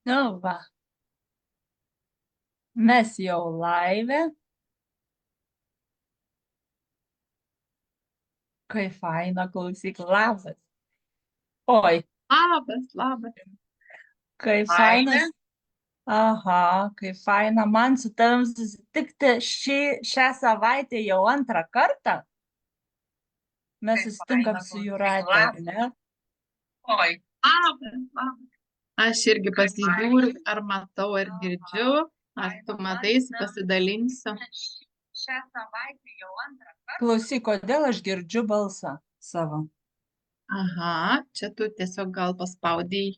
Nu, va. Mes jau laive. Kai faina, klausyk, labas. Oi, Labas, labas. kai fainas. Aha, kai faina man su tavim susitikti šią savaitę jau antrą kartą. Mes susitinkam su Jūrate, ar ne? Oi, labas, labas. Aš irgi pasižiūriu, ar matau, ar girdžiu, ar tu mataisi, pasidalinsiu. Šią savaitę jau antrą kartą. Klausyk, kodėl aš girdžiu balsą savo? Aha, čia tu tiesiog gal paspaudėjai.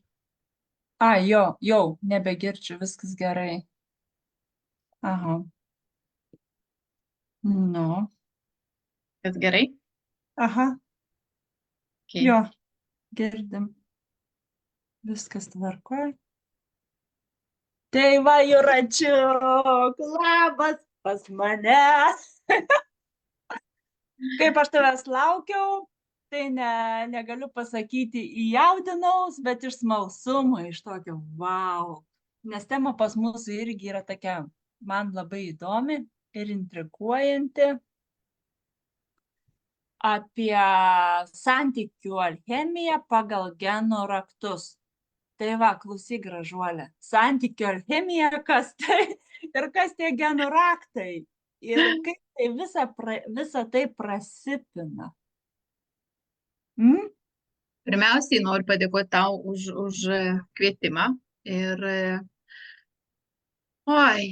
Jo, nebegirdžiu, viskas gerai. Aha. Nu, Kas gerai? aha, Okay. jo, girdim. Viskas tvarkoj. Tai va, Jūračiuk, labas pas mane. Kaip aš tavęs laukiau, tai negaliu pasakyti įjaudinaus, bet iš smalsumo, iš tokio wow. Nes tema pas mūsų irgi yra tokia, man labai įdomi ir intriguojanti. Apie santykių alchemiją pagal genų raktus. Tai va, klausyk, gražuolė. Santykių alchemija, kas tai ir kas tie genų raktai. Ir kaip tai visa tai prasipina. Mm? Pirmiausiai noriu padėkoti tau už kvietimą. Ir, oi,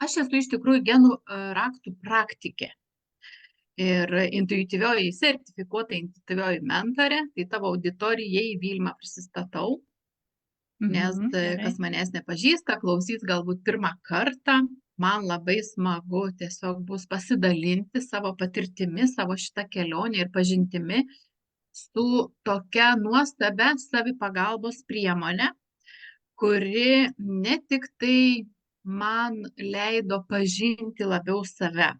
aš esu iš tikrųjų genų raktų praktikė. Ir intuityvioji, sertifikuota intuityvioji mentorė, tai tavo auditorijai Vilma prisistatau, nes kas manęs nepažįsta, klausys galbūt pirmą kartą, man labai smagu tiesiog bus pasidalinti savo patirtimi, savo šitą kelionę ir pažintimi su tokia nuostabia savipagalbos priemonė, kuri ne tik tai man leido pažinti labiau save,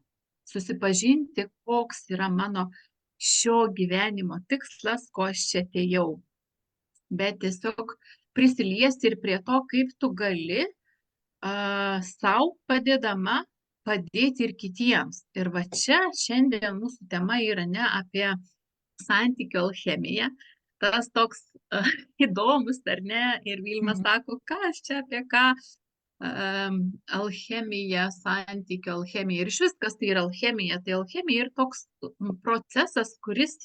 susipažinti, koks yra mano šio gyvenimo tikslas, ko aš čia atėjau. Bet tiesiog prisiliesti ir prie to, kaip tu gali sau padėdama padėti ir kitiems. Ir va čia šiandien mūsų tema yra ne apie santykių alchemiją, tas toks įdomus, ar ne? Ir Vilma sako, kas čia apie ką? Alchemija, santykių alchemija ir iš vis, kas tai yra alchemija. Tai alchemija yra toks procesas, kuris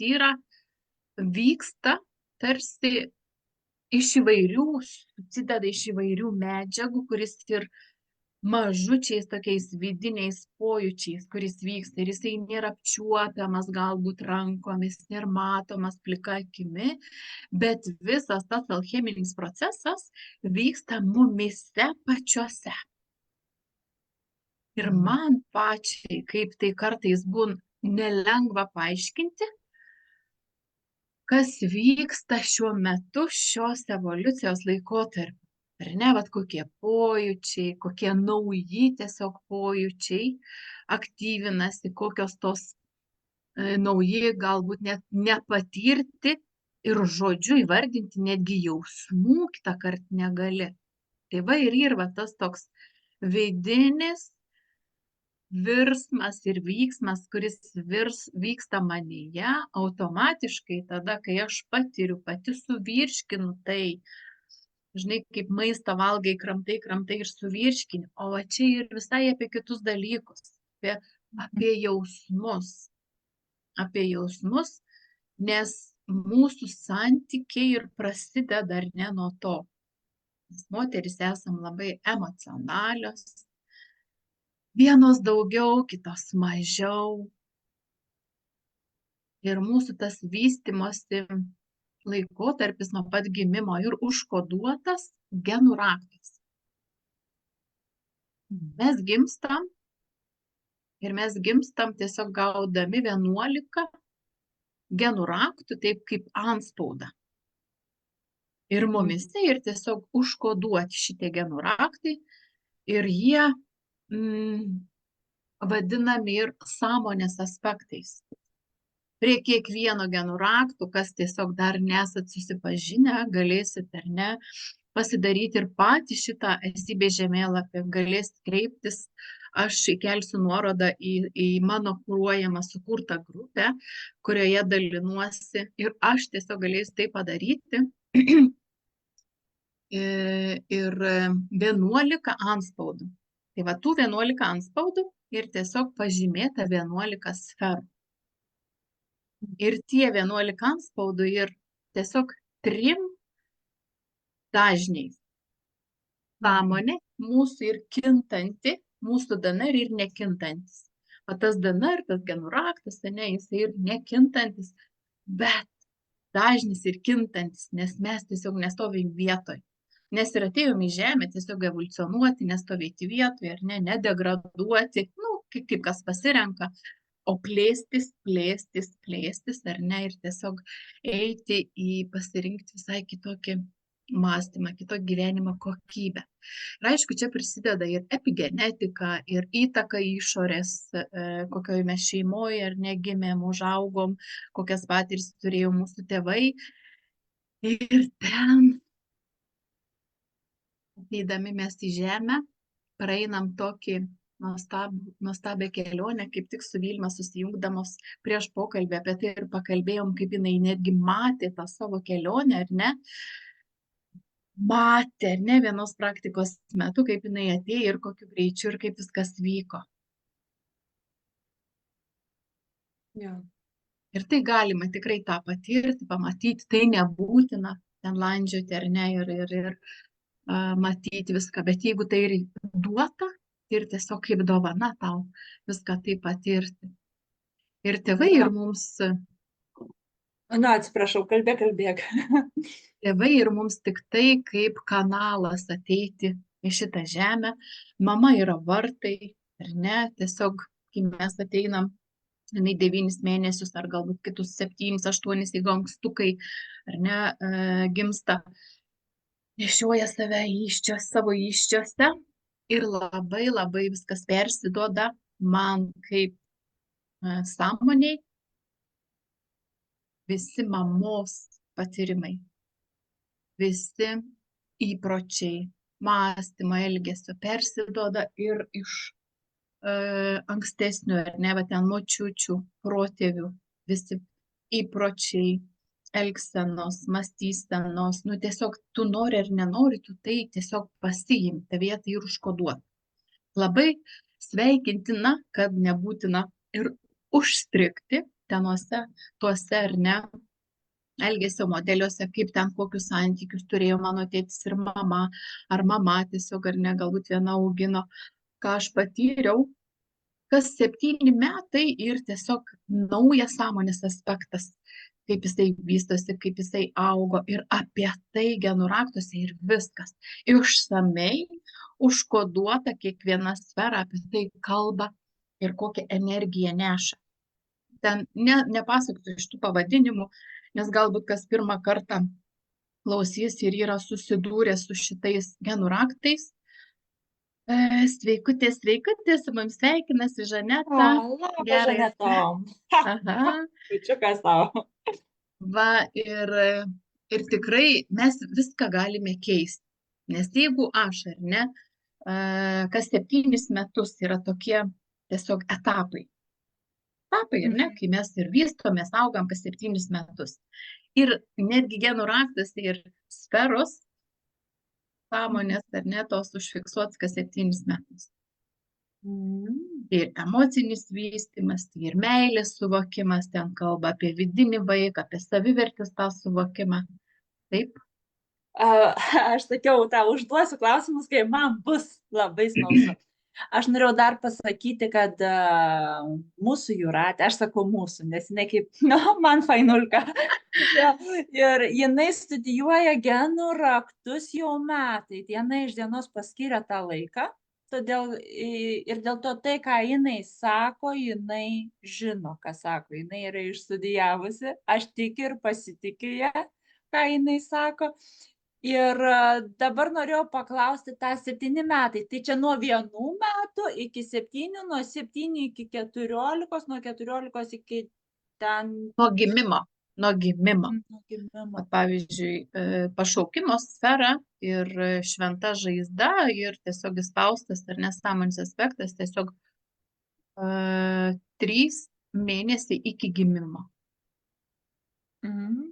vyksta tarsi iš įvairių, susideda iš įvairių medžiagų, kuris ir mažučiais tokiais vidiniais pojūčiais, kuris vyksta ir jisai nėra apčiuopiamas galbūt rankomis, nėra matomas plika akimi, bet visas tas alcheminis procesas vyksta mumise pačiuose. Ir man pačiai, kaip tai kartais būna nelengva paaiškinti, kas vyksta šiuo metu šios evoliucijos laikotarpiu. Ar ne, vat kokie pojūčiai, kokie nauji tiesiog pojūčiai aktyvinasi, kokios tos nauji galbūt net nepatirti ir žodžiu įvardinti netgi jausmų kitą kartą negali. Tai va ir yra tas toks vidinis virsmas ir vyksmas, kuris vyksta manyje automatiškai tada, kai aš patiriu, pati suvirškinu tai, žinai, kaip maistą valgai, kramtai ir suvirškini, o va čia ir visai apie kitus dalykus, apie jausmus, nes mūsų santykiai ir prasideda ar ne nuo to. Mes moterys esam labai emocionalios, vienos daugiau, kitos mažiau. Ir mūsų tas vystymosi laikotarpis nuo pat gimimo ir užkoduotas genų raktais. Mes gimstam ir mes gimstam tiesiog gaudami 11 genų raktų, taip kaip antspaudą. Ir mumise ir tiesiog užkoduoti šitie genų raktai ir jie vadinami ir sąmonės aspektais. prie kiekvieno genų raktų, kas tiesiog dar nesat susipažinę, galėsit ar ne pasidaryti ir patį šitą esybės žemėlapį, galėsit kreiptis. Aš įkelsiu nuorodą į mano kuruojamą sukurtą grupę, kurioje dalinuosi ir aš tiesiog galėsiu tai padaryti. Ir 11 anspaudų. Tai va tų 11 anspaudų ir tiesiog pažymėta 11 sferų. Ir tie 11 anspaudų ir tiesiog 3 dažniais. Sąmonė mūsų ir kintanti, mūsų DNR ir nekintantis. O tas DNR, tas genų raktas, ne, jisai ir nekintantis, bet dažnis ir kintantis, nes mes tiesiog nestovim vietoj. Nes ir atėjom į žemę tiesiog evoliucionuoti, nestovėti vietoje, ar ne, nedegraduoti, nu, kaip kas pasirenka, o plėstis, plėstis, plėstis, ar ne, ir tiesiog eiti į pasirinkti visai kitokį mąstymą, kitokį gyvenimo kokybę. Ir aišku, čia prisideda ir epigenetika, ir įtaka išorės, kokioje mes šeimoje ar negimėm, užaugom, kokias patirtis turėjo mūsų tėvai. Ir ten, ateidami mes į žemę, praeinam tokį nuostabią kelionę, kaip tik su Vilma susijungdamos prieš pokalbį apie tai ir pakalbėjom, kaip jinai netgi matė tą savo kelionę, ar ne? Matė, ar ne, vienos praktikos metu, kaip jinai atėjo ir kokiu greičiu ir kaip viskas vyko. Ja. Ir tai galima tikrai tą patirti, pamatyti, tai nebūtina ten landžioti, ar ne, ir matyti viską, bet jeigu tai ir duota, ir tiesiog kaip dovana tau viską tai patirti. Ir tėvai ir mums... Na, atsiprašau, kalbėk. Tėvai ir mums tik tai kaip kanalas ateiti į šitą žemę. Mama yra vartai, ar ne, tiesiog, kai mes ateinam, jinai 9 mėnesius, ar galbūt kitus 7-8, jeigu ankstukai, ar ne, gimsta, nešioja save savo įsčiose ir labai labai viskas persiduoda man kaip sąmoniai, visi mamos patyrimai, visi įpročiai, mąstymo, elgesio persiduoda ir iš ankstesnių, ar ne, va ten močiučių, protėvių, visi įpročiai, elgsenos, mąstysenos, nu tiesiog tu nori ar nenori, tu tai tiesiog pasiimti, tavyje tai ir užkoduoti. Labai sveikintina, kad nebūtina ir užstrigti tenuose, tuose ar ne, elgesio modeliuose, kaip ten kokius santykius turėjo mano tėtis ir mama, ar mama tiesiog ar ne, galbūt viena augino, ką aš patyriau, kas 7 metai ir tiesiog naujas sąmonės aspektas, kaip jisai vystosi, kaip jisai augo ir apie tai genų raktuose ir viskas. Išsamei užkoduota kiekviena sfera, apie tai kalba ir kokią energiją neša. Ten nepasakosiu iš tų pavadinimų, nes galbūt kas pirmą kartą klausys ir yra susidūrę su šitais genų raktais. Sveikutės, su mums sveikinasi Žaneta. Labas, Žaneta. Aha. Ačiūkas tau. Va, ir tikrai mes viską galime keisti. Nes jeigu aš, ar ne, kas 7 metus yra tokie tiesiog etapai. Etapai, ar ne, kai mes ir vystomės, augam kas 7 metus. Ir netgi genų raktas ir sferos sąmonės, ar ne, tos užfiksuots kas 7 metus. Ir emocinis vystymas, ir meilės suvokimas, ten kalba apie vidinį vaiką, apie savivertės tą suvokimą. Taip? Aš sakiau, tau užduosiu klausimus, kai man bus labai smalsu. Aš norėjau dar pasakyti, kad mūsų Jūratė, aš sakau mūsų, nes jinai kaip, man fainulka. Ir jinai studijuoja genų raktus jau metai. Diena iš dienos paskiria tą laiką. Todėl ir dėl to tai, ką jinai sako, jinai žino, ką sako. Jinai yra išstudijavusi. Aš tikiu ir pasitikiu ją, ką jinai sako. Ir dabar norėjau paklausti tą 7 metai. Tai čia nuo 1 metų iki 7, nuo 7 iki 14, nuo 14 iki ten Nuo gimimo. nuo gimimo. Pavyzdžiui, pašaukimo sfera ir šventa žaizda ir tiesiog įspaustas ar nesąmonės aspektas tiesiog 3 mėnesiai iki gimimo. Mm.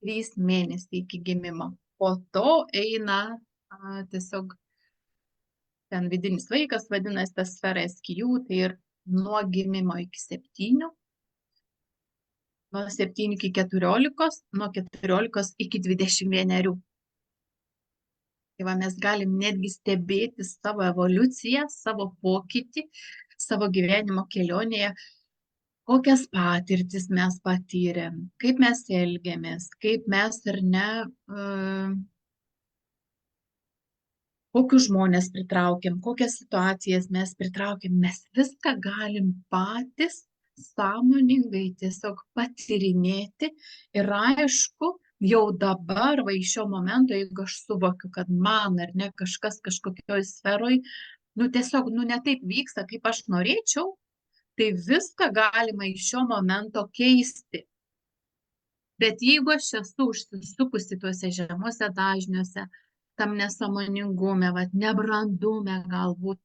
3 mėnesiai iki gimimo. Po to eina tiesiog ten vidinis vaikas, vadinasi, ta sfera eskijų, tai ir nuo gimimo iki 7, nuo 7 iki 14, nuo 14 iki 21. Tai va, mes galim netgi stebėti savo evoliuciją, savo pokytį, savo gyvenimo kelionėje, kokias patirtis mes patyrėm, kaip mes elgiamės, kaip mes ar ne, kokius žmonės pritraukiam, kokias situacijas mes pritraukiam. Mes viską galim patys sąmoningai tiesiog patyrinėti ir aišku, jau dabar, va iš šio momento, jeigu aš suvokiu, kad man ar ne kažkas kažkokioj sferoj, tiesiog, ne taip vyksta, kaip aš norėčiau, tai viską galima iš šio momento keisti. Bet jeigu aš esu užsisukusi tuose žemuose dažniuose, tam nesąmoningume, nebrandume galbūt.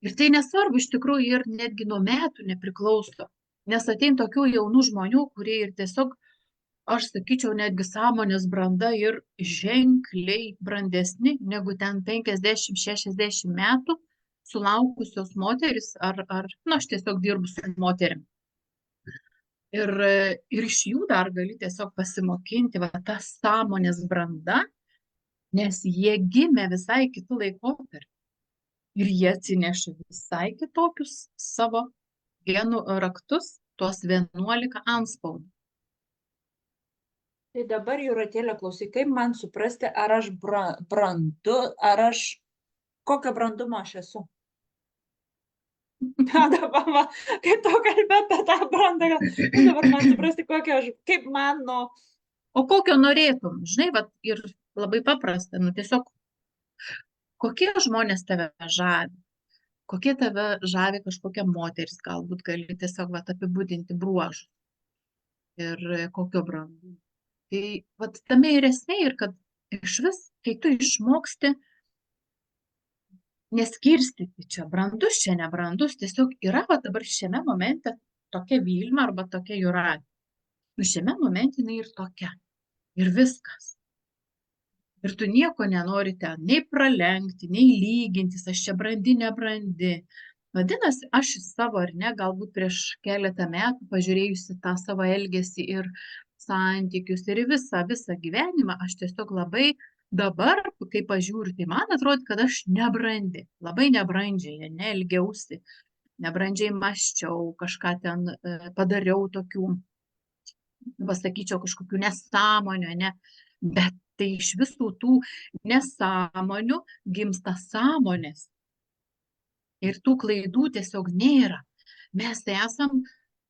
Ir tai nesvarbu, iš tikrųjų, ir netgi nuo metų nepriklauso. Nes ateina tokių jaunų žmonių, kurie ir tiesiog, aš sakyčiau, netgi sąmonės branda ir ženkliai brandesni, negu ten 50-60 metų sulaukusios moteris, aš tiesiog dirbu su moterim. Ir iš jų dar gali tiesiog pasimokinti, ta sąmonės branda, nes jie gimė visai kitų laikotarpių. Ir jie atsineša visai kitokius savo genų raktus, tuos 11 antspaudų. Tai dabar, Jūratėlė, klausyk, kaip man suprasti, ar aš brandu, kokio brandumo aš esu? Dabar, kai tu kalbė apie tą brandą, dabar man suprasti, kaip man, O kokio norėtum? Žinai, ir labai paprasta, tiesiog, kokie žmonės tave žavi? Kokie tave žavi kažkokia moteris, galbūt gali tiesiog apibūdinti bruožus ir kokio brandumo. Tai tame ir esmė, ir kad iš vis, kai tu išmoksti neskirstyti, čia brandus, čia nebrandus, tiesiog yra dabar šiame momente tokia Vilma arba tokia Jūratė. Šiame momente jinai ir tokia. Ir viskas. Ir tu nieko nenori ten nei pralenkti, nei lygintis, aš čia brandi, nebrandi. Vadinasi, aš savo ar ne, galbūt prieš keletą metų pažiūrėjusi tą savo elgesį ir santykius ir visą gyvenimą, aš tiesiog labai dabar, kai pažiūriu, tai man atrodo, kad aš nebrandi, labai nebrandžiai, elgiausi, nebrandžiai mąsčiau, kažką ten padariau tokių, pasakyčiau, kažkokių nesąmonių, ne, bet tai iš visų tų nesąmonių gimsta sąmonės. Ir tų klaidų tiesiog nėra. Mes esam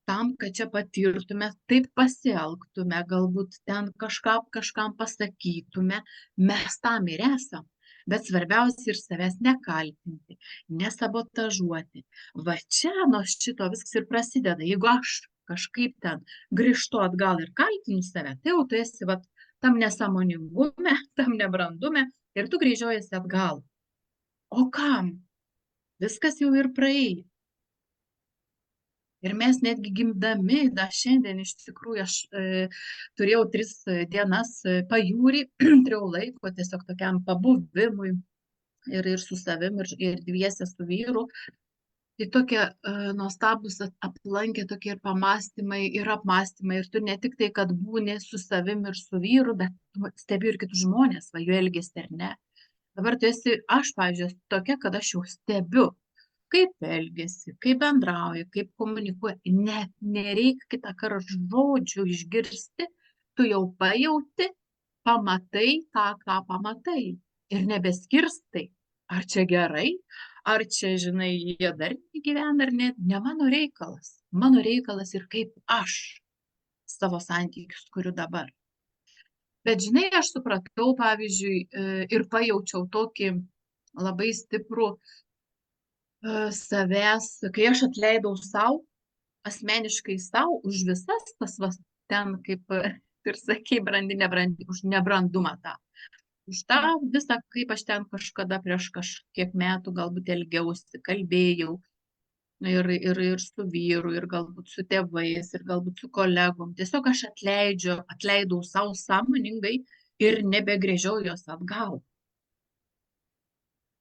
tam, kad čia patirtume, taip pasielgtume, galbūt ten kažkam pasakytume, mes tam ir esam. Bet svarbiausia ir savęs nekaltinti, nesabotažuoti. Va čia nuo šito viskas ir prasideda. Jeigu aš kažkaip ten grįžtu atgal ir kaltinu save, tai jau tu esi tam nesąmoningume, tam nebrandume ir tu grįžiojasi atgal. O kam? Viskas jau ir praėjo. Ir mes netgi gimdami, šiandien iš tikrųjų aš turėjau 3 dienas pajūrį, turėjau laiko tiesiog tokiam pabuvimui ir su savim, ir dviese su vyru. Tai tokie nuostabus aplankė tokie ir pamastymai, ir apmastymai, ir tu ne tik tai, kad būni su savim ir su vyru, bet stebi ir kitus žmonės, jų elgesį ar ne. Dabar tu esi, aš, pavyzdžiui, tokia, kad aš jau stebiu, kaip elgesi, kaip bendrauja, kaip komunikuoja. Net nereikia kitą kartą žodžių išgirsti, tu jau pajauti, pamatai tą, ką pamatai. Ir nebeskirstai, ar čia gerai, ar čia, žinai, jie dar gyvena, ar ne mano reikalas. Mano reikalas ir kaip aš savo santykius kuriu dabar. Bet, žinai, aš supratau, pavyzdžiui, ir pajaučiau tokį labai stiprų savęs, kai aš atleidau savo, asmeniškai sau už visas tas ten, kaip ir sakei, už nebrandumą tą. Už tą visą, kaip aš ten kažkada prieš kažkiek metų galbūt elgiausi, kalbėjau ir su vyru, ir galbūt su tėvais, ir galbūt su kolegom. Tiesiog aš atleidau savo sąmoningai ir nebegrėžiau jos atgal.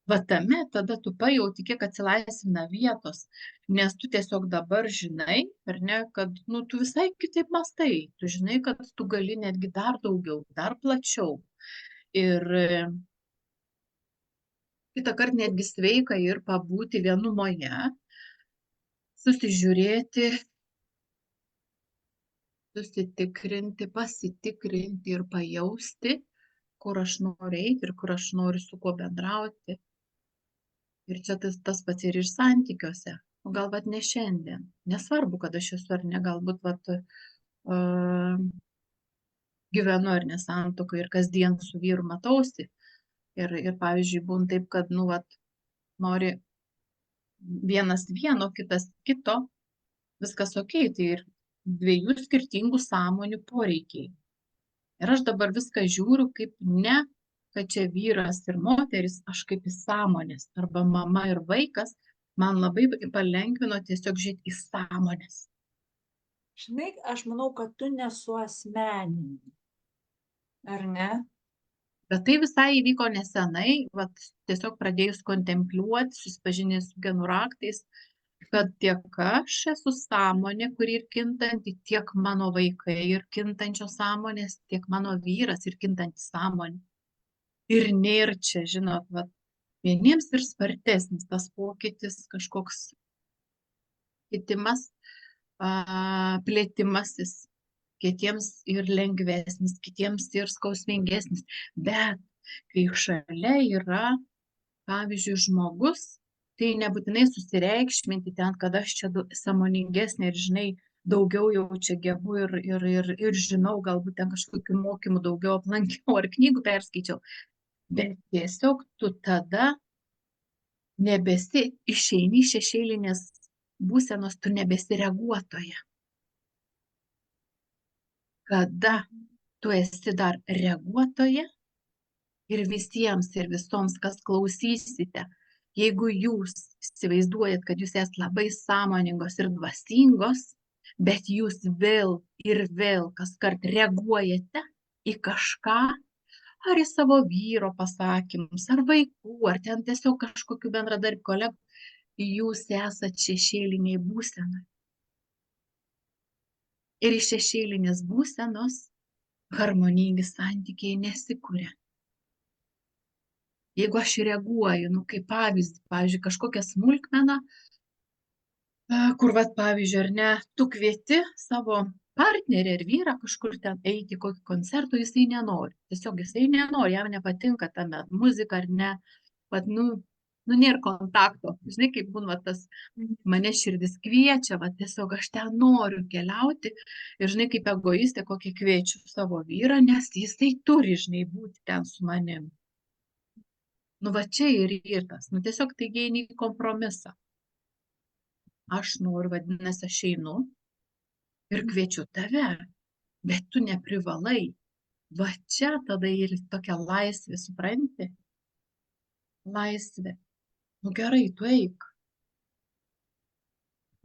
Va tame tada tu pajauti, kiek atsilaisvina vietos, nes tu tiesiog dabar žinai, ar ne, kad tu visai kitaip mąstai, tu žinai, kad tu gali netgi dar daugiau, dar plačiau. Ir kitą kartą netgi sveika ir pabūti vienumoje, susižiūrėti, susitikrinti, pasitikrinti ir pajausti, kur aš noriu eiti ir kur aš noriu su kuo bendrauti. Ir čia tas pats ir santykiuose. Gal vat ne šiandien. Nesvarbu, kad aš esu ar ne, galbūt gyvenu ar ne santuokoje ir kasdien su vyru matausi. Ir pavyzdžiui, būna taip, kad nori vienas vieno, kitas kito, viskas okei, tai ir dviejų skirtingų sąmonių poreikiai. Ir aš dabar viską žiūriu kaip ne, kad čia vyras ir moteris, aš kaip į sąmonės, arba mama ir vaikas, man labai palengvino tiesiog žiūrėti į sąmonės. Žinai, aš manau, kad tu nesuasmenini. Ar ne? Bet tai visai įvyko nesenai, tiesiog pradėjus kontempliuoti, susipažinęs su genų raktais, kad tiek aš esu sąmonė, kuri ir kintanti, tiek mano vaikai ir kintančios sąmonės, tiek mano vyras ir kintanti sąmonė. Ir nėra čia, žinot, vieniems ir spartesnis tas pokytis, kažkoks kitimas, plėtimasis, kitiems ir lengvesnis, kitiems ir skausmingesnis. Bet kai šalia yra, pavyzdžiui, žmogus, tai nebūtinai susireikšminti ten, kad aš čia sąmoningesnė ir, žinai, daugiau jau čia gebu ir žinau, galbūt ten kažkokių mokymų daugiau aplankiau ar knygų perskaičiau. Bet tiesiog tu tada išeini iš šešėlinės būsenos, tu nebesi reaguotoja. Kada tu esi dar reaguotoja ir visiems ir visoms, kas klausysite, jeigu jūs įsivaizduojat, kad jūs esate labai sąmoningos ir dvasingos, bet jūs vėl ir vėl kaskart reaguojate į kažką, ar į savo vyro pasakymus, ar vaikų, ar ten tiesiog kažkokių bendradarbių kolegų, jūs esat šešėliniai būsenai. Ir iš šešėlinės būsenos harmoningi santykiai nesikuria. Jeigu aš reaguoju, kaip pavyzdžiui, kažkokią smulkmeną, kur, pavyzdžiui, ar ne, tu kvieti savo partnerį ir vyrą kažkur ten eiti į kokį koncertą, jisai nenori. Tiesiog jisai nenori, jam nepatinka tame muzika ar ne. Nėra kontakto. Žinai, kaip būna tas mane širdis kviečia, tiesiog aš ten noriu keliauti. Ir žinai, kaip egoistė, kokį kviečiu savo vyrą, nes jisai turi, žinai, būti ten su manim. Čia ir tas. Tiesiog taigi eini į kompromisą. Aš noriu, vadinasi, aš einu ir kviečiu tave, bet tu neprivalai. Čia tada ir tokia laisvė, supranti? Laisvė. Gerai, tu eik.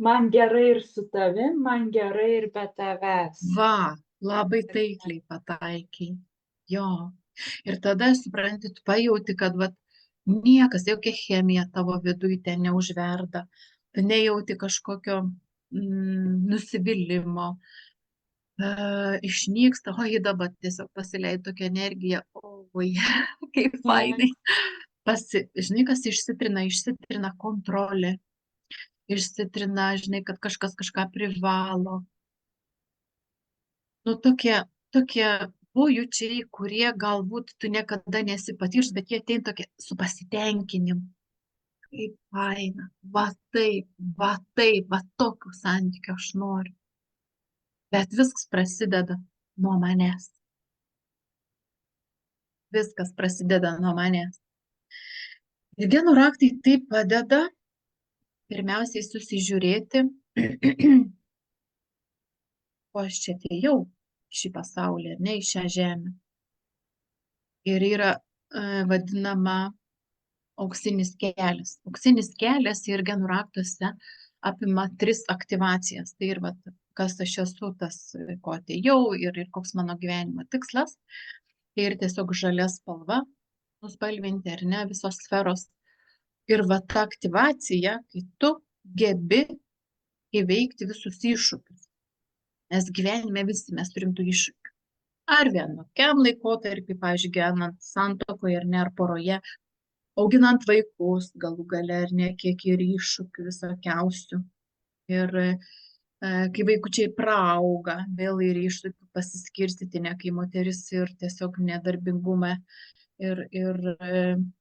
Man gerai ir su tavim, man gerai ir be tavęs. Labai taikliai pataikiai. Jo. Ir tada, supranti, tu pajauti, kad niekas, jokia chemija tavo viduje ten neužverda. Tu nejauti kažkokio nusivylimo, išnyksta, dabar tiesiog pasileidai tokią energiją, kaip fainai. Žinai, kas išsitrina kontrolė, išsitrina, žinai, kad kažkas kažką privalo. Tokie pojūčiai, kurie galbūt tu niekada nesi patirs, bet jie ateina tokie su pasitenkinimu. Kaip faina, taip, tokių santykių aš noriu. Bet viskas prasideda nuo manęs. Viskas prasideda nuo manęs. Ir genų raktai taip padeda pirmiausiai susižiūrėti, ko aš čia atėjau į šį pasaulį, ar ne, į šią žemę. Ir yra vadinama auksinis kelias. Auksinis kelias ir genų raktuose apima 3 aktyvacijas. Tai ir vat, kas aš esu, tas, ko atėjau ir koks mano gyvenimo tikslas. Ir tiesiog žalia spalva nuspalvinti, ar ne, visos sferos. Ir va ta aktyvacija, kai tu gebi įveikti visus iššūkius. Nes gyvenime visi mes turim tų iššūkių. Ar vienokiam laikotarpį, pavyzdžiui, gyvenant santuokoje ar ne, ar poroje, auginant vaikus, galų gale, ar ne, kiek ir iššūkių visokiausių. Ir kai vaikučiai praauga, vėl ir iššūkių pasiskirstyti, ne, kai moteris ir tiesiog nedarbingumą ir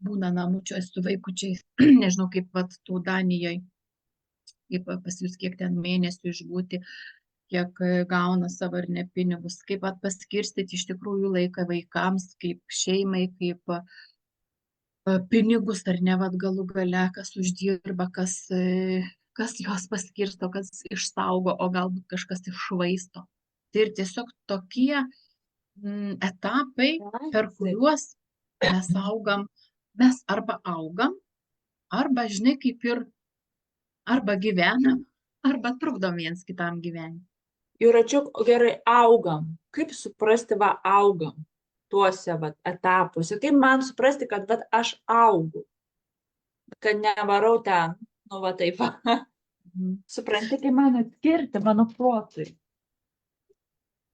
būna namučiuose su vaikučiais, nežinau, kaip vat tų Danijoje, kaip pas jūs kiek ten mėnesių išbūti, kiek gauna savo ar ne pinigus, kaip vat paskirstyti iš tikrųjų laiką vaikams, kaip šeimai, kaip pinigus ar ne, vat galų gale, kas uždirba, kas juos paskirsto, kas išsaugo, o galbūt kažkas iššvaisto. Tai ir tiesiog tokie etapai, per kuriuos mes augam, mes arba augam, arba, žinai, kaip ir, arba gyvenam, arba trukdom viens kitam gyventi. Jūračiuk, gerai, augam. Kaip suprasti, va, augam tuose va, etapuose? Kaip man suprasti, kad va, aš augu? Kad nevarau ten, nu va taip. Supranti, kaip man atskirti mano protui?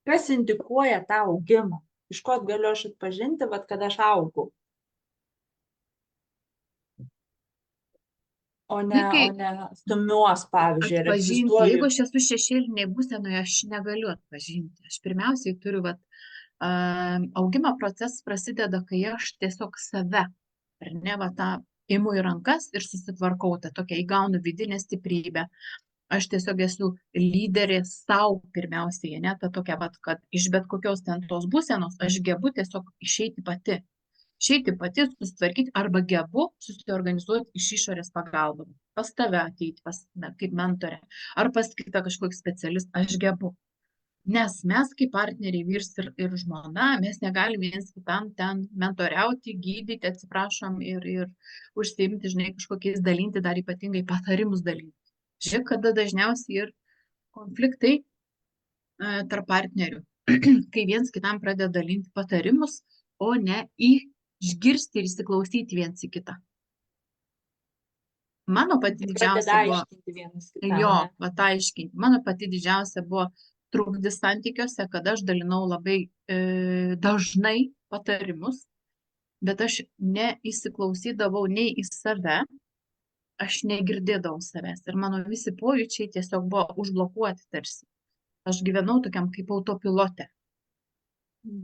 Kas indikuoja tą augimą? Iš ko galiu aš atpažinti, va, kad aš augu? O ne stumiuos, pavyzdžiui, ir egzistuoju. Jeigu aš esu šešėlinėje būsenoje, aš negaliu atpažinti. Aš pirmiausiai turiu, vat, augimo procesas prasideda, kai aš tiesiog save, ar ne, va, tą imu į rankas ir susitvarkau, tą tokią įgaunu vidinę stiprybę. Aš tiesiog esu lyderė savo pirmiausiai, ne, ta tokia, vat, kad iš bet kokios ten tos būsenos aš gebu tiesiog išeiti pati. Išeiti pati, susitvarkyti, arba gebu susiorganizuoti iš išorės pagalbą. Pas tave ateiti, kaip mentorė, ar pas kitą kažkokį specialistą, aš gebu. Nes mes kaip partneriai, vyrs ir žmona, mes negalim viens kitam ten mentoriauti, gydyti, atsiprašom, ir užsiimti, žinai, kažkokiais dalinti, dar ypatingai patarimus dalinti. Žiūrėk, kada dažniausiai ir konfliktai tarp partnerių, kai viens kitam pradeda dalinti patarimus, o ne išgirsti ir įsiklausyti viens į kitą. Mano pati didžiausia buvo, aiškinti. Mano pati didžiausia buvo trukdis santykiuose, kad aš dalinau labai dažnai patarimus, bet aš neįsiklausydavau nei į save, aš negirdėdavau savęs. Ir mano visi pojūčiai tiesiog buvo užblokuoti tarsi. Aš gyvenau tokiam kaip autopilote.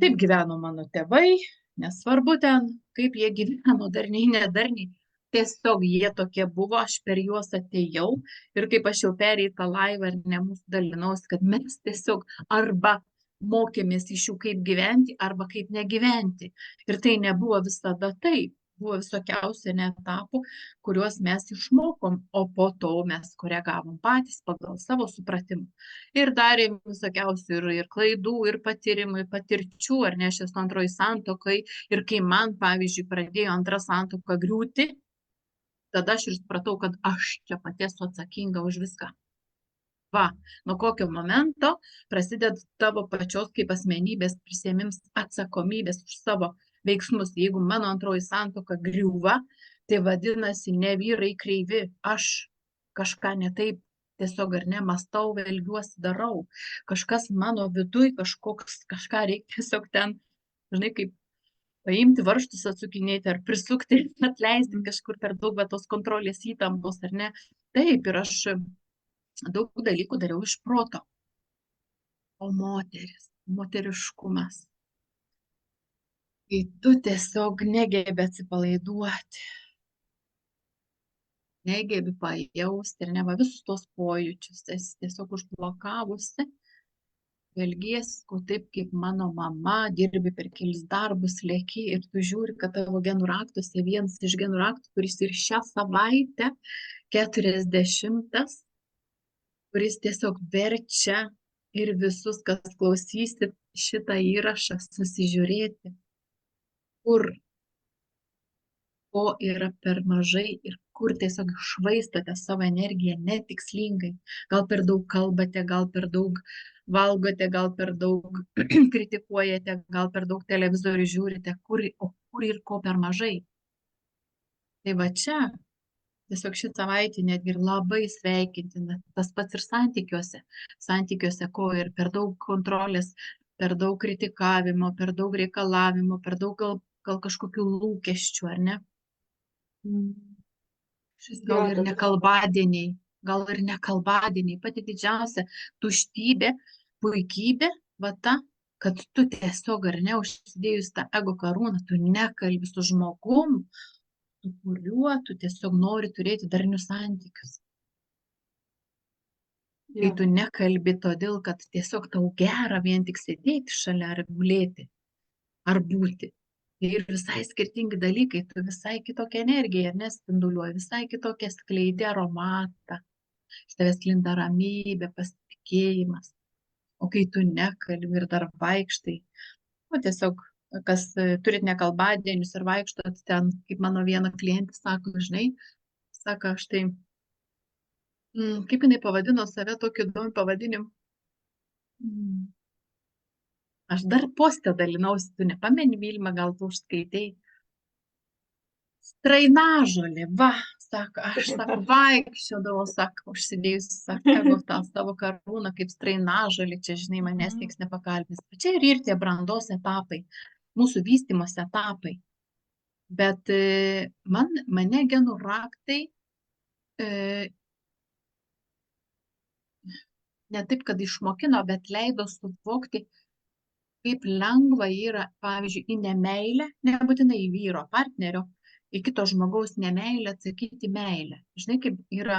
Taip gyveno mano tėvai, nesvarbu ten, kaip jie gyveno, darniai, nedarniai. Tiesiog jie tokie buvo, aš per juos atėjau ir kaip aš jau perėjau tą laivą ir ne mūsų dalinausi, kad mes tiesiog arba mokėmės iš jų kaip gyventi, arba kaip negyventi. Ir tai nebuvo visada taip. Buvo visokiausių etapų, kuriuos mes išmokom, o po to mes koregavom patys pagal savo supratimą. Ir darėm visokiausių ir klaidų, ir patyrimų, ir patirčių, ar ne, aš esu antroji santuokai. Ir kai man, pavyzdžiui, pradėjo antra santuoka griūti, tada aš ir supratau, kad aš čia pati esu atsakinga už viską. Va, nuo kokio momento prasideda tavo pačios kaip asmenybės prisiėmims atsakomybės už savo veiksmus. Jeigu mano antroji santuoka griūva, tai vadinasi ne vyrai kreivi, aš kažką ne taip tiesiog ar ne mąstau, elgiuosi, darau. Kažkas mano viduj, kažką reikia tiesiog ten, žinai, kaip paimti varžtus, atsukinėti ar prisukti, atleisti kažkur per daug, bet tos kontrolės įtampos, ar ne. Taip, ir aš daug dalykų dariau iš proto. O moteriškumas. Kai tu tiesiog negebi atsipalaiduoti, negebi pajausti ir neva visus tos pojūčius, esi tiesiog užblokavusi, elgiesi taip kaip mano mama, dirbi per kelis darbus, lėki ir tu žiūri, kad tavo genų raktuose vienas iš genų raktų, kuris ir šią savaitę 40, kuris tiesiog verčia ir visus, kas klausysit šitą įrašą, susižiūrėti, kur ko yra per mažai ir kur tiesiog švaistote savo energiją netikslingai. Gal per daug kalbate, gal per daug valgote, gal per daug kritikuojate, gal per daug televizorių žiūrite, o kur ir ko per mažai. Tai va čia tiesiog šį savaitę netgi ir labai sveikintina. Tas pats ir santykiuose. Santykiuose ko ir per daug kontrolės, per daug kritikavimo, per daug reikalavimo, per daug gal kažkokių lūkesčių, ar ne? Gal ir nekalbadieniai, pati didžiausia tuštybė, puikybė, va ta, kad tu tiesiog ar ne užsidėjus tą ego karūną, tu nekalbi su žmogum, su kuriuo tu tiesiog nori turėti darnius santykius. Kai tu nekalbi todėl, kad tiesiog tau gera vien tik sėdėti šalia ar gulėti, ar būti. Ir visai skirtingi dalykai, tu visai kitokią energiją nespinduliuoji, visai kitokią skleidi aromatą, iš tavęs sklinda ramybė, pasitikėjimas. O kai tu nekalbi ir dar vaikštai, o tiesiog, kas turit nekalbadienius ir vaikštot ten, kaip mano viena klientė sako, žinai, sako, aš tai, kaip jinai pavadino save tokiu įdomiu pavadinimu. Aš dar postę dalinausi, tu nepameni, Vilma, gal tu užskaitei. Strainažolė, va, sako, aš vaikščiodavau, sako, užsidėjus, sako, tą savo karūną kaip strainažolė, čia, žinai, manęs nieks nepakalbės. Čia ir tie brandos etapai, mūsų vystymosi etapai. Bet mane genų raktai ne taip, kad išmokino, bet leido suvokti, kaip lengva yra, pavyzdžiui, į nemeilę, nebūtinai į vyro partnerio, į kito žmogaus nemeilę atsakyti meilę. Žinai, kaip yra,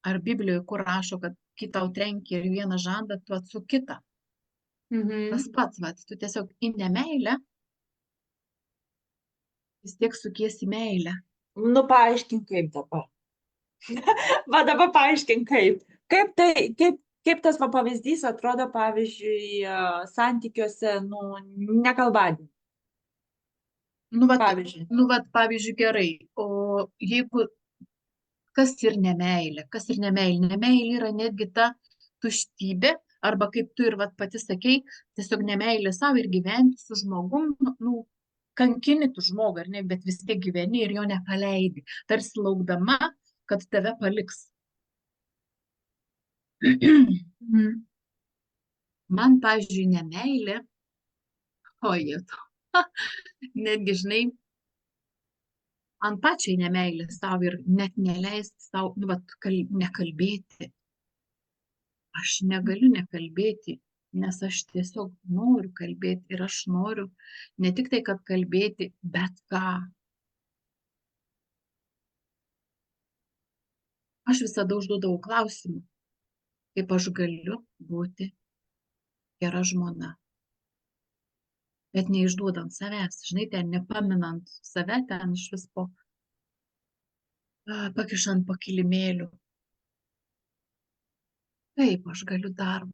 ar Biblijoje, kur rašo, kad kitą trenkia ir vieną žandą, tu atsuk kitą. Tas pats, va, tu tiesiog į nemeilę vis tiek sukiesi meilę. Nu, paaiškink kaip dabar. Va dabar paaiškink kaip. Kaip tas pavyzdys atrodo, pavyzdžiui, santykiuose, nekalbadienį. Pavyzdžiui, gerai. O jeigu kas ir nemeilė? Nemeilė yra netgi ta tuštybė, arba kaip tu ir pati sakei, tiesiog nemeilė savo ir gyventi su žmogum, kankini tu žmogų, ar ne, bet vis tiek gyveni ir jo nepaleidi, tarsi laukdama, kad tave paliks. Man, pavyzdžiui, nemeilė, netgi, žinai, ant pačiai nemeilė savo ir net neleisti savo, nekalbėti. Aš negaliu nekalbėti, nes aš tiesiog noriu kalbėti ir aš noriu ne tik tai, kad kalbėti, bet ką. Aš visada užduodavau klausimą, kaip aš galiu būti gera žmona. Bet neišduodant savęs, žinai, ten nepaminant save, ten iš vis pakišant po kilimėlių. Kaip aš galiu darbą?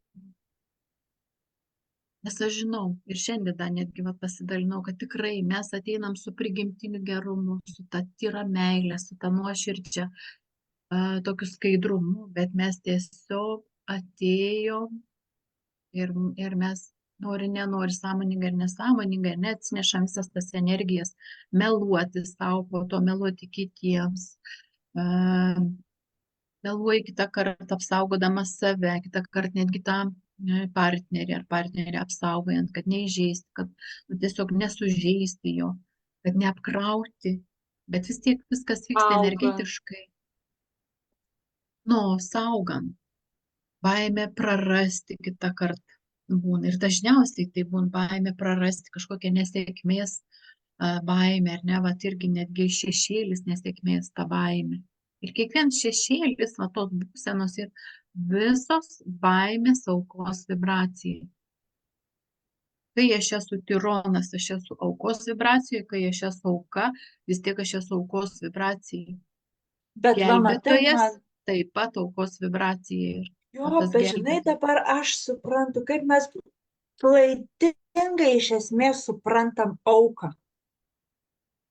Nes aš žinau, ir šiandien dar netgi pasidalinau, kad tikrai mes ateinam su prigimtiniu gerumu, su ta tyra meilė, su ta nuoširdžia, tokiu skaidrumu, bet mes tiesiog atėjom ir mes nenori, sąmoningai ir nesąmoningai, neatsinešam visas tas energijas, meluoti savo, po to meluoti kitiems, meluoji kitą kartą apsaugodamas save, kitą kartą netgi tą partnerį ar partnerį apsaugojant, kad neįžeisti, kad tiesiog nesužeisti jo, kad neapkrauti, bet vis tiek viskas vyksta energetiškai. Saugant, baimė prarasti kitą kartą būna. Ir dažniausiai tai būna baimė prarasti kažkokią nesėkmės baimę, ar ne, irgi netgi šešėlis nesėkmės ta baimė. Ir kiekvienas šešėlis, tos būsenos ir visos baimės aukos vibracijai. Kai aš esu tironas, aš esu aukos vibracijai, kai aš esu auka, vis tiek aš esu aukos vibracijai. Bet gelbėtojas taip pat aukos vibracijai. Jo, tas bet žinai, gelbėjimas. dabar aš suprantu, kaip mes klaidingai iš esmės suprantam auką.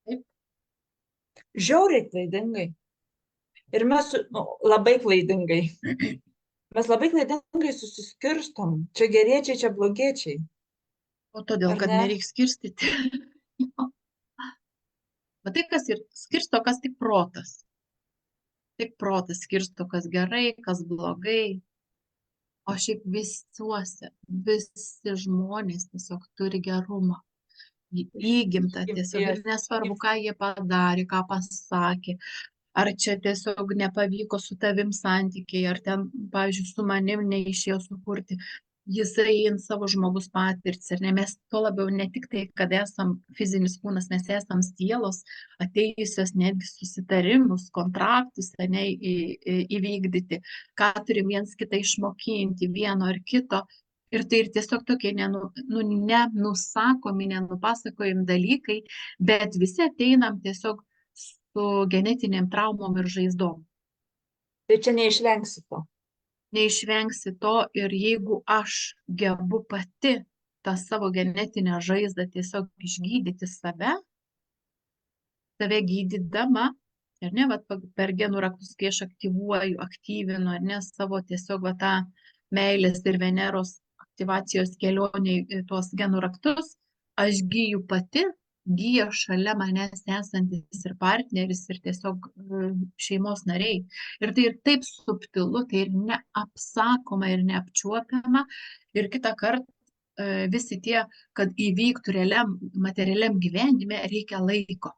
Taip. Žiauriai klaidingai. Ir mes labai klaidingai. Mes labai klaidingai susiskirstom. Čia geriečiai, čia blogiečiai. O todėl, Ar kad ne? nereikia skirstyti. Bet tai, kas ir skirsto, kas tik protas. Tik protas skirsto, kas gerai, kas blogai. O šiaip visi žmonės tiesiog turi gerumą. Įgimta tiesiog ir nesvarbu, ką jie padarė, ką pasakė. Ar čia tiesiog nepavyko su tavim santykiai, ar ten, pavyzdžiui, su manim neišėjo sukurti. Jisai in savo žmogus patirtis, ir ne mes to labiau ne tik tai, kad esam fizinis kūnas, mes esam sielos, atėjusios netgi susitarimus, kontraktus įvykdyti, ką turim viens kitą išmokinti, vieno ar kito. Ir tai ir tiesiog tokie nenusakomi, nenupasakojami dalykai, bet visi ateinam tiesiog su genetinėm traumom ir žaizdom. Tai čia neišvengsi to. Neišvengsi to, ir jeigu aš gebu pati tą savo genetinę žaizdą tiesiog išgydyti save gydydama, ar ne, vat, per genų raktus, kai aš aktyvinu, ar ne, savo tiesiog va, tą meilės ir Veneros aktyvacijos kelionė į tuos genų raktus, aš gyju pati, gyja šalia manęs esantis ir partneris, ir tiesiog šeimos nariai. Ir tai ir taip subtilu, tai ir neapsakoma, ir neapčiuopiama. Ir kitą kartą visi tie, kad įvyktų realiam, materialiam gyvenime, reikia laiko.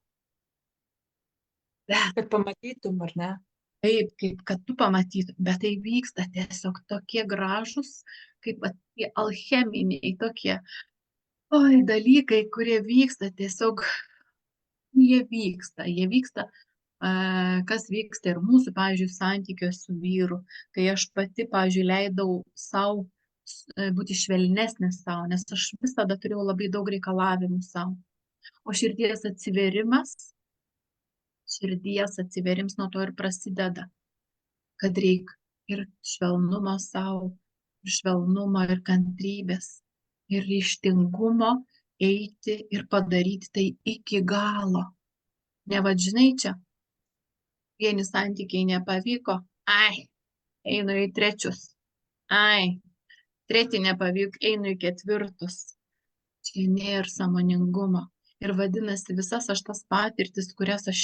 Bet Kad pamatytum, ar ne? taip, kaip kad tu pamatytum, bet tai vyksta tiesiog tokie gražus, kaip tie alcheminiai tokie dalykai, kurie vyksta tiesiog, jie vyksta, kas vyksta ir mūsų, pavyzdžiui, santykiuose su vyru, kai aš pati, pavyzdžiui, leidau savo būti švelnesnė savo, nes aš visada turėjau labai daug reikalavimų savo. O širdies atsiverims nuo to ir prasideda, kad reikia ir švelnumo savo, ir švelnumo, ir kantrybės, ir ryžtingumo eiti ir padaryti tai iki galo. Ne, vad žinai, čia vieni santykiai nepavyko, einu į trečius, treti nepavyko, einu į ketvirtus. Čia nėra sąmoningumo. Ir vadinasi, visas aš tas patirtis, kurias aš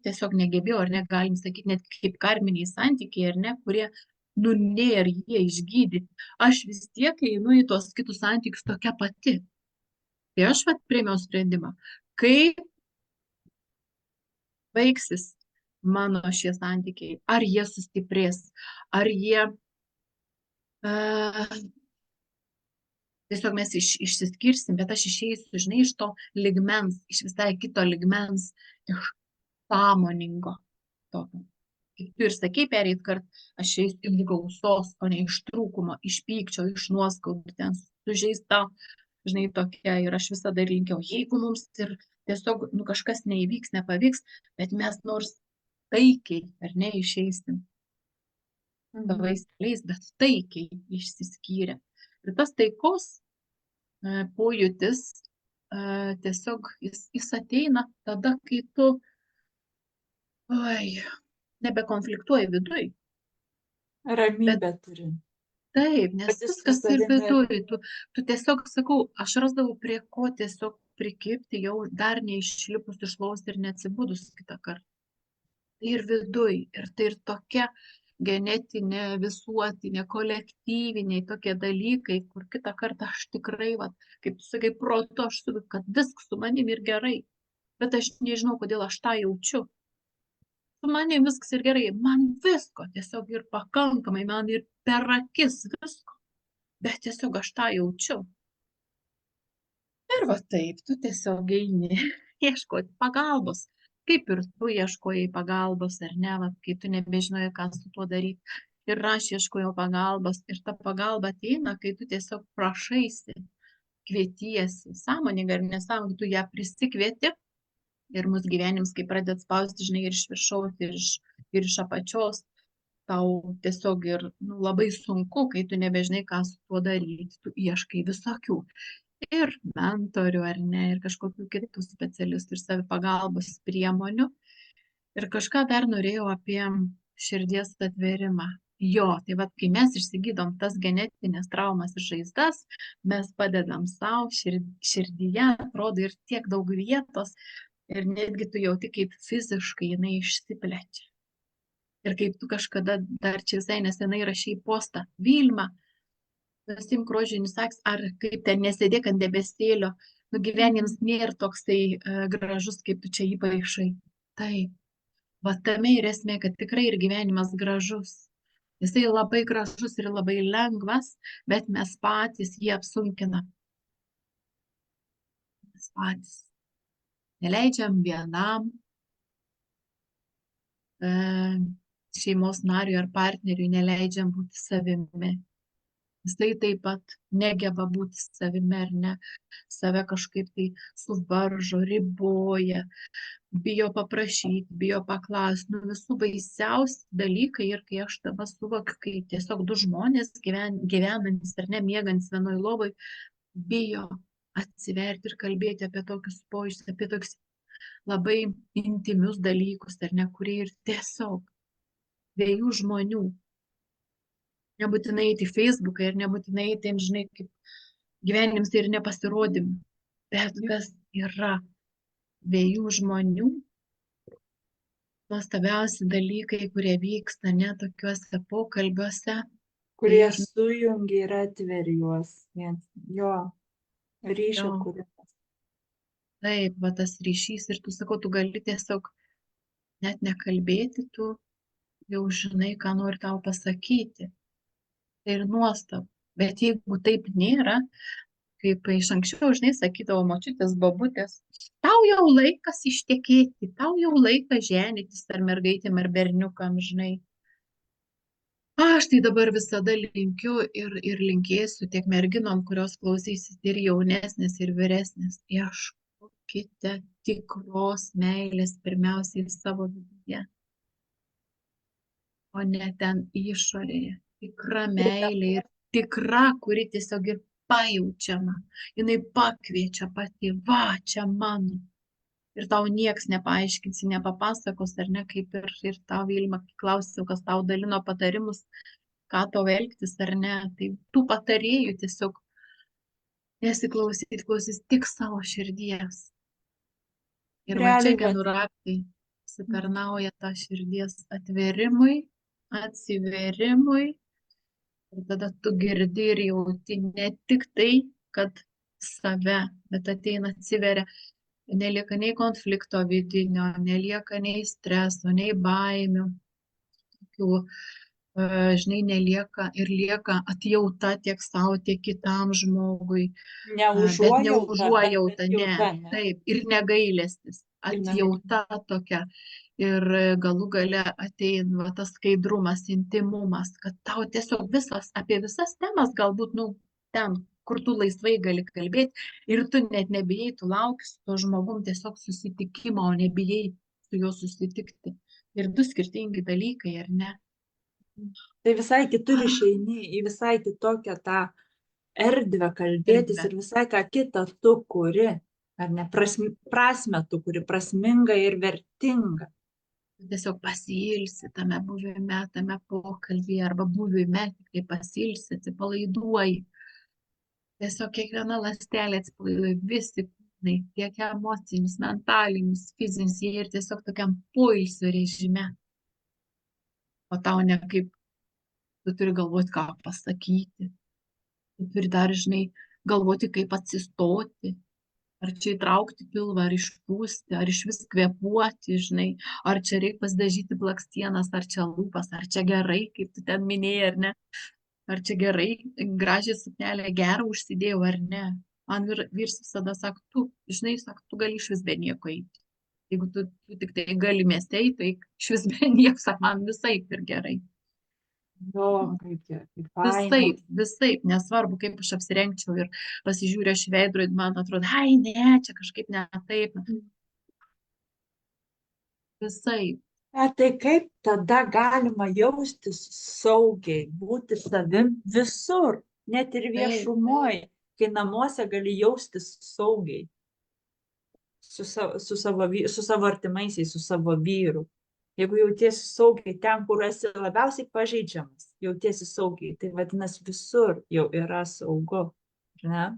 tiesiog negebėjau, ar ne, galim sakyti, net kaip karminiai santykiai, ar ne, kurie, nėra jie išgydyti. Aš vis tiek einu į tuos kitus santykius tokia pati. Tai aš priėmiau sprendimą, kaip baigsis mano šie santykiai, ar jie sustiprės, ar jie tiesiog mes išsiskirsim, bet aš išeisiu, žinai, iš to ligmens, iš visai kito ligmens, iš sąmoningo tokio. Kaip tu ir sakei, pereit kart, aš eisiu iš gausos, o ne iš trūkumo, iš pykčio, iš nuoskaudų, ten sužeista, žinai, tokia. Ir aš visada linkiau, jeigu mums ir tiesiog kažkas neįvyks, nepavyks, bet mes nors taikiai, ar ne, išeisim. Savais keliais, bet taikiai išsiskyrė. Ir tas taikos pojūtis tiesiog jis ateina tada, kai tu nebekonfliktuoji viduj. Ramybę turi. Taip, nes viskas ir viduj. Tu tiesiog, sakau, aš rasdavau prie ko tiesiog prikipti, jau dar neišlipus iš lovos ir neatsibudus kitą kartą. Tai ir viduj. Ir tai ir tokia genetinė, visuotinė, kolektyviniai tokie dalykai, kur kitą kartą aš tikrai, kaip tu sakai, protu aš suvokiu, kad viskas su manim ir gerai, bet aš nežinau, kodėl aš tą jaučiu. Su manim viskas ir gerai, man visko tiesiog ir pakankamai, man ir per akis visko, bet tiesiog aš tą jaučiu. Ir taip, tu tiesiog eini ieškoti pagalbos. Kaip ir tu ieškojai pagalbos, ar ne, kai tu nebežinojai, ką su tuo daryti. Ir aš ieškojau pagalbos, ir ta pagalba ateina, kai tu tiesiog prašaisi, kvietiesi, sąmoningai ar nesąmoningai, tu ją prisikvieti, ir mūsų gyvenims, kai pradėt spausti, žinai, ir iš viršaus, ir iš apačios, tau tiesiog ir labai sunku, kai tu nebežinai, ką su tuo daryti, tu ieškai visokių ir mentorių, ar ne, ir kažkokių kitų specialistų ir savipagalbos priemonių. Ir kažką dar norėjau apie širdies atvėrimą. Jo, tai vat, kai mes išsigydom tas genetinės traumas ir žaizdas, mes padedam savo širdyje, atrodo ir tiek daug vietos, ir netgi tu jauti, kaip fiziškai jinai išsiplečia. Ir kaip tu kažkada dar čia visai nesenai rašei postą, Vilma, pasimk rožinius akis, ar kaip ten nesėdėk ant debesėlio, gyvenimas nėra toksai gražus, kaip tu čia jį paišai. Taip, va tame ir esmė, kad tikrai ir gyvenimas gražus. Jisai labai gražus ir labai lengvas, bet mes patys jį apsunkinam. Mes patys neleidžiam vienam šeimos nariui ar partneriui, neleidžiam būti savimi. Jisai taip pat negeba būti savimi, ar ne, save kažkaip tai suvaržo, riboja, bijo paprašyti, bijo paklausti, visų baisiausi dalykai. Ir kai aš dabar suvokiu, kai tiesiog du žmonės gyvenantis ar ne, miegantis vienoj lovoj, bijo atsiverti ir kalbėti apie tokius pojūčius, apie tokius labai intimius dalykus, ar ne, kurie ir tiesiog dviejų žmonių. Nebūtinai eiti į Facebooką ir nebūtinai eiti, žinai, kaip gyvenims ir nepasirodymų. Bet kas yra dviejų žmonių, nuostabiausi dalykai, kurie vyksta ne tokiuose pokalbiuose. Kurie sujungia ir atveri juos. Jo, ryšio kūrimas. Taip, va tas ryšys ir tu sakau, tu gali tiesiog net nekalbėti, tu jau žinai, ką nori tau pasakyti. Tai ir nuostabu. Bet jeigu taip nėra, kaip iš anksčiau, žinai, sakydavo močiutės, bobutės, tau jau laikas ištekėti, tau jau laikas ženytis ar mergaitėm, ar berniukam, žinai. Aš tai dabar visada linkiu ir linkėsiu tiek merginom, kurios klausysis ir jaunesnės, ir vyresnės. Ieškokite tikros meilės pirmiausiai savo viduje, o ne ten išorėje. Tikra meilė ir tikra, kuri tiesiog ir pajaučiama. Jinai pakviečia pati, va, čia mano. Ir tau nieks nepaaiškins, nepapasakos, ar ne, kaip ir tau, Vilma, klausiau, kas tau dalino patarimus, ką tau elgtis, ar ne. Tai tų patarėjų tiesiog nesiklausyti, klausys tik savo širdies. Ir va čia genų-raktai pasitarnauja tą širdies atvėrimui, atsiverimui. Ir tada tu girdi ir jauti ne tik tai, kad save, bet ateina, atsiveria, nelieka nei konflikto vidinio, nelieka nei streso, nei baimių, tokių, žinai, nelieka ir lieka atjauta tiek savo, tiek kitam žmogui. Neužuojauta, ne, taip, ir negailestis, atjauta tokia. Ir galų gale ateina tas skaidrumas, intimumas, kad tau tiesiog apie visas temas galbūt, ten, kur tu laisvai gali kalbėti, ir tu net nebijai, tu lauki su to žmogum tiesiog susitikimo, o nebijai su juo susitikti. Ir du skirtingi dalykai, ar ne? Tai visai kitur išeini, į visai kitokią tą erdvę kalbėtis ir visai ką kitą tu kuri, ar ne, prasmę tu kuri, prasminga ir vertinga. Tiesiog pasiilsi tame buvime, tame pokalbyje, arba buvime, tik tai pasiilsi, atsipalaiduoji. Tiesiog kiekviena ląstelė atsipalaiduoja, visi kūnai, tiek emocinis, mentalinis, fizinis, jie ir tiesiog tokiam poilsio režime. O tau ne kaip, tu turi galvoti, ką pasakyti. Tu turi dar, žinai, galvoti, kaip atsistoti. Ar čia įtraukti pilvą, ar išpūsti, ar iš vis kvėpuoti, žinai, ar čia reikia pasidažyti blakstienas, ar čia lūpas, ar čia gerai, kaip tu ten minėjai, ar ne, ar čia gerai, gražią suknelę gerą užsidėjau, ar ne. Man vyrs visada sako, tu, žinai, sako, tu gali iš vis be nieko eiti. Jeigu tu tik tai gali mieste eiti, tai iš vis be nieko, sako, man visaip ir gerai. Visaip, nesvarbu, kaip aš apsirengčiau ir pasižiūrė aš veidrodį, man atrodo, ai ne, čia kažkaip ne taip. Visaip. Tai kaip tada galima jaustis saugiai, būti savim visur, net ir Taip, viešumoje, kai namuose gali jaustis saugiai su savo artimaisiais, su savo vyru. Jeigu jautiesi saugiai ten, kur esi labiausiai pažeidžiamas, jautiesi saugiai, tai vadinasi visur jau yra saugu. Ne?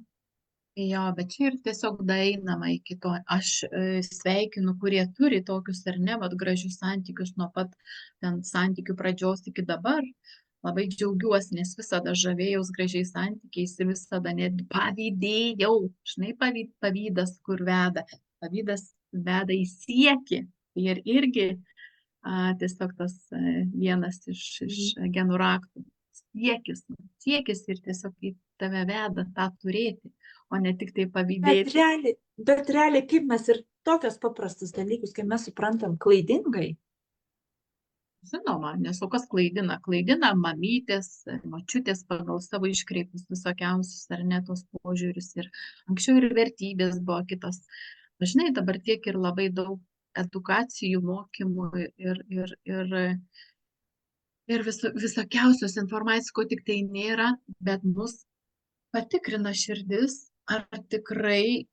jo, bet čia ir tiesiog daeinama iki to. Aš sveikinu, kurie turi tokius ar ne, vat gražius santykius nuo pat ten santykių pradžios iki dabar. Labai džiaugiuosi, nes visada žavėjaus gražiais santykiais ir visada netgi pavydėjau. Žinai, pavydas, kur veda. Pavydas veda į siekį. Ir irgi tiesiog tas vienas iš genų raktų. Siekis ir tiesiog į tave veda tą turėti, o ne tik tai pavydėti. Bet realiai, kaip mes ir tokios paprastus dalykus, kai mes suprantam klaidingai. Žinoma, nes o kas klaidina? Klaidina mamytės, močiutės pagal savo iškreipus visokiausius ar ne tos požiūrius. Ir anksčiau ir vertybės buvo kitos. Žinai, dabar tiek ir labai daug edukacijų, mokymų ir visokiausios informacijos, ko tik tai nėra, bet mus patikrina širdis, ar tikrai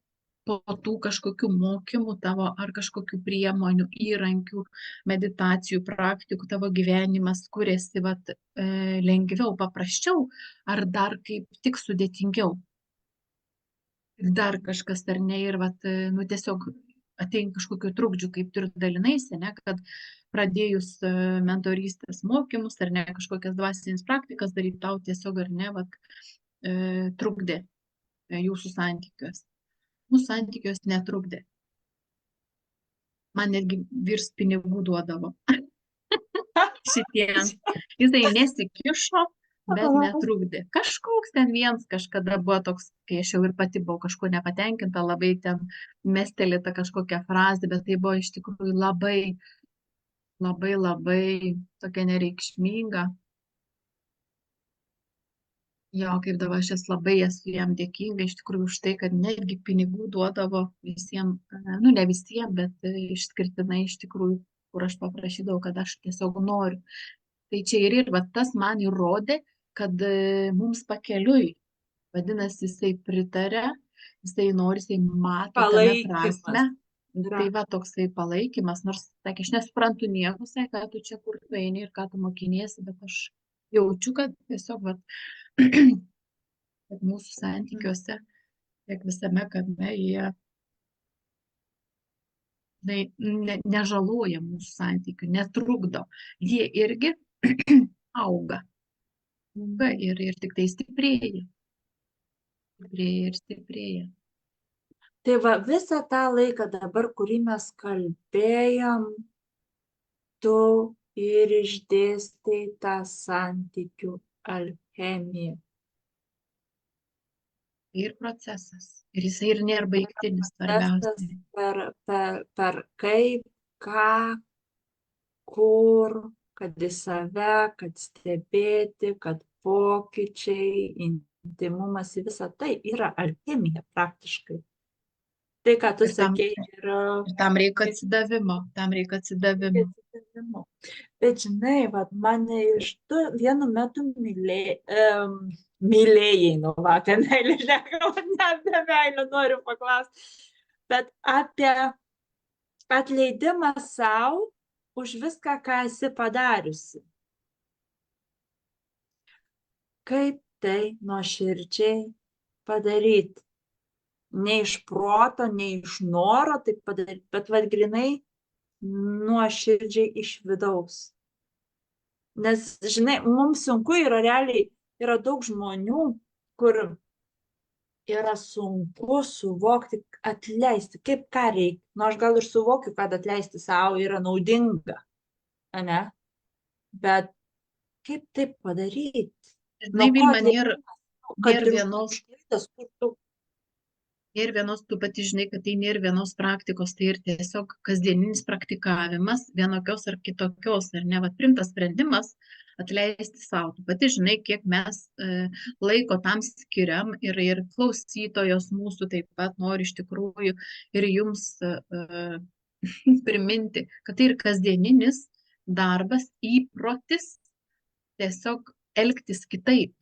po tų kažkokių mokymų tavo, ar kažkokių priemonių, įrankių, meditacijų, praktikų tavo gyvenimas kuriasi lengviau, paprasčiau, ar dar kaip tik sudėtingiau. Dar kažkas ar ne, ir tiesiog ateina kažkokių trukdžių, kaip tu ir dalinaisi, ne, kad pradėjus mentorystės mokymus ar ne kažkokias dvasinės praktikas daryti, tau tiesiog ar ne trukdė jūsų santykiuose. Mūsų santykios netrukdė. Man netgi virs pinigų duodavo. Šitiems. Jisai nesikišo, bet netrukdė. Kažkoks ten vienas kažkada buvo toks, kai aš jau ir pati buvau kažko nepatenkinta, labai ten mestelėta kažkokia frazė, bet tai buvo iš tikrųjų labai tokia nereikšminga. Jo, kaip dabar aš labai esu jam dėkinga iš tikrųjų už tai, kad netgi pinigų duodavo visiems, ne visiems, bet išskirtinai iš tikrųjų, kur aš paprašydavau, kad aš tiesiog noriu. Tai čia ir tas man įrodė, kad mums pakeliui, vadinasi, jisai pritarė, jisai nori, jisai mato tame prasme. Tai toksai palaikymas, nors, sakė, aš nesuprantu nieko, sakė, kad tu čia kur tu eini ir ką tu mokiniesi, bet aš jaučiu, kad tiesiog kad mūsų santykiuose, tiek visame kame, jie nežaloja mūsų santykių, netrukdo. Jie irgi auga. Ir tik tai stiprėja. Stiprėja. Tai visą tą laiką dabar, kurį mes kalbėjom, tu ir išdėstai tą santykių alchemiją. Ir procesas. Ir jisai ir nėra baigtinis, svarbiausia. Per kaip, ką, kur, kad į save, kad stebėti, kad pokyčiai, intimumas, visą tai yra alchemija praktiškai. Tai, ką tu sakei, yra... Ir tam reikia atsidavimo. Bet žinai, mane iš tu vienu metu mylėjai, apie meilę, ne apie meilę noriu paklausti, bet apie atleidimą sau už viską, ką esi padariusi. Kaip tai nuoširdžiai padaryti? Ne iš proto, ne iš noro tai padaryti, bet grinai nuoširdžiai iš vidaus. Nes, žinai, mums sunku yra realiai, yra daug žmonių, kur yra sunku suvokti, atleisti, kaip ką reikia. Aš gal ir suvokiu, kad atleisti savo yra naudinga, ne? Bet kaip taip padaryti? Žinai, Vilma, nėra vienos, tu pati žinai, kad tai nėra vienos praktikos, tai ir tiesiog kasdieninis praktikavimas vienokios ar kitokios, ar ne, primtas sprendimas atleisti savo. Tu pati žinai, kiek mes laiko tam skiriam ir klausytojos mūsų taip pat nori iš tikrųjų ir jums priminti, kad tai ir kasdieninis darbas, įprotis tiesiog elgtis kitaip.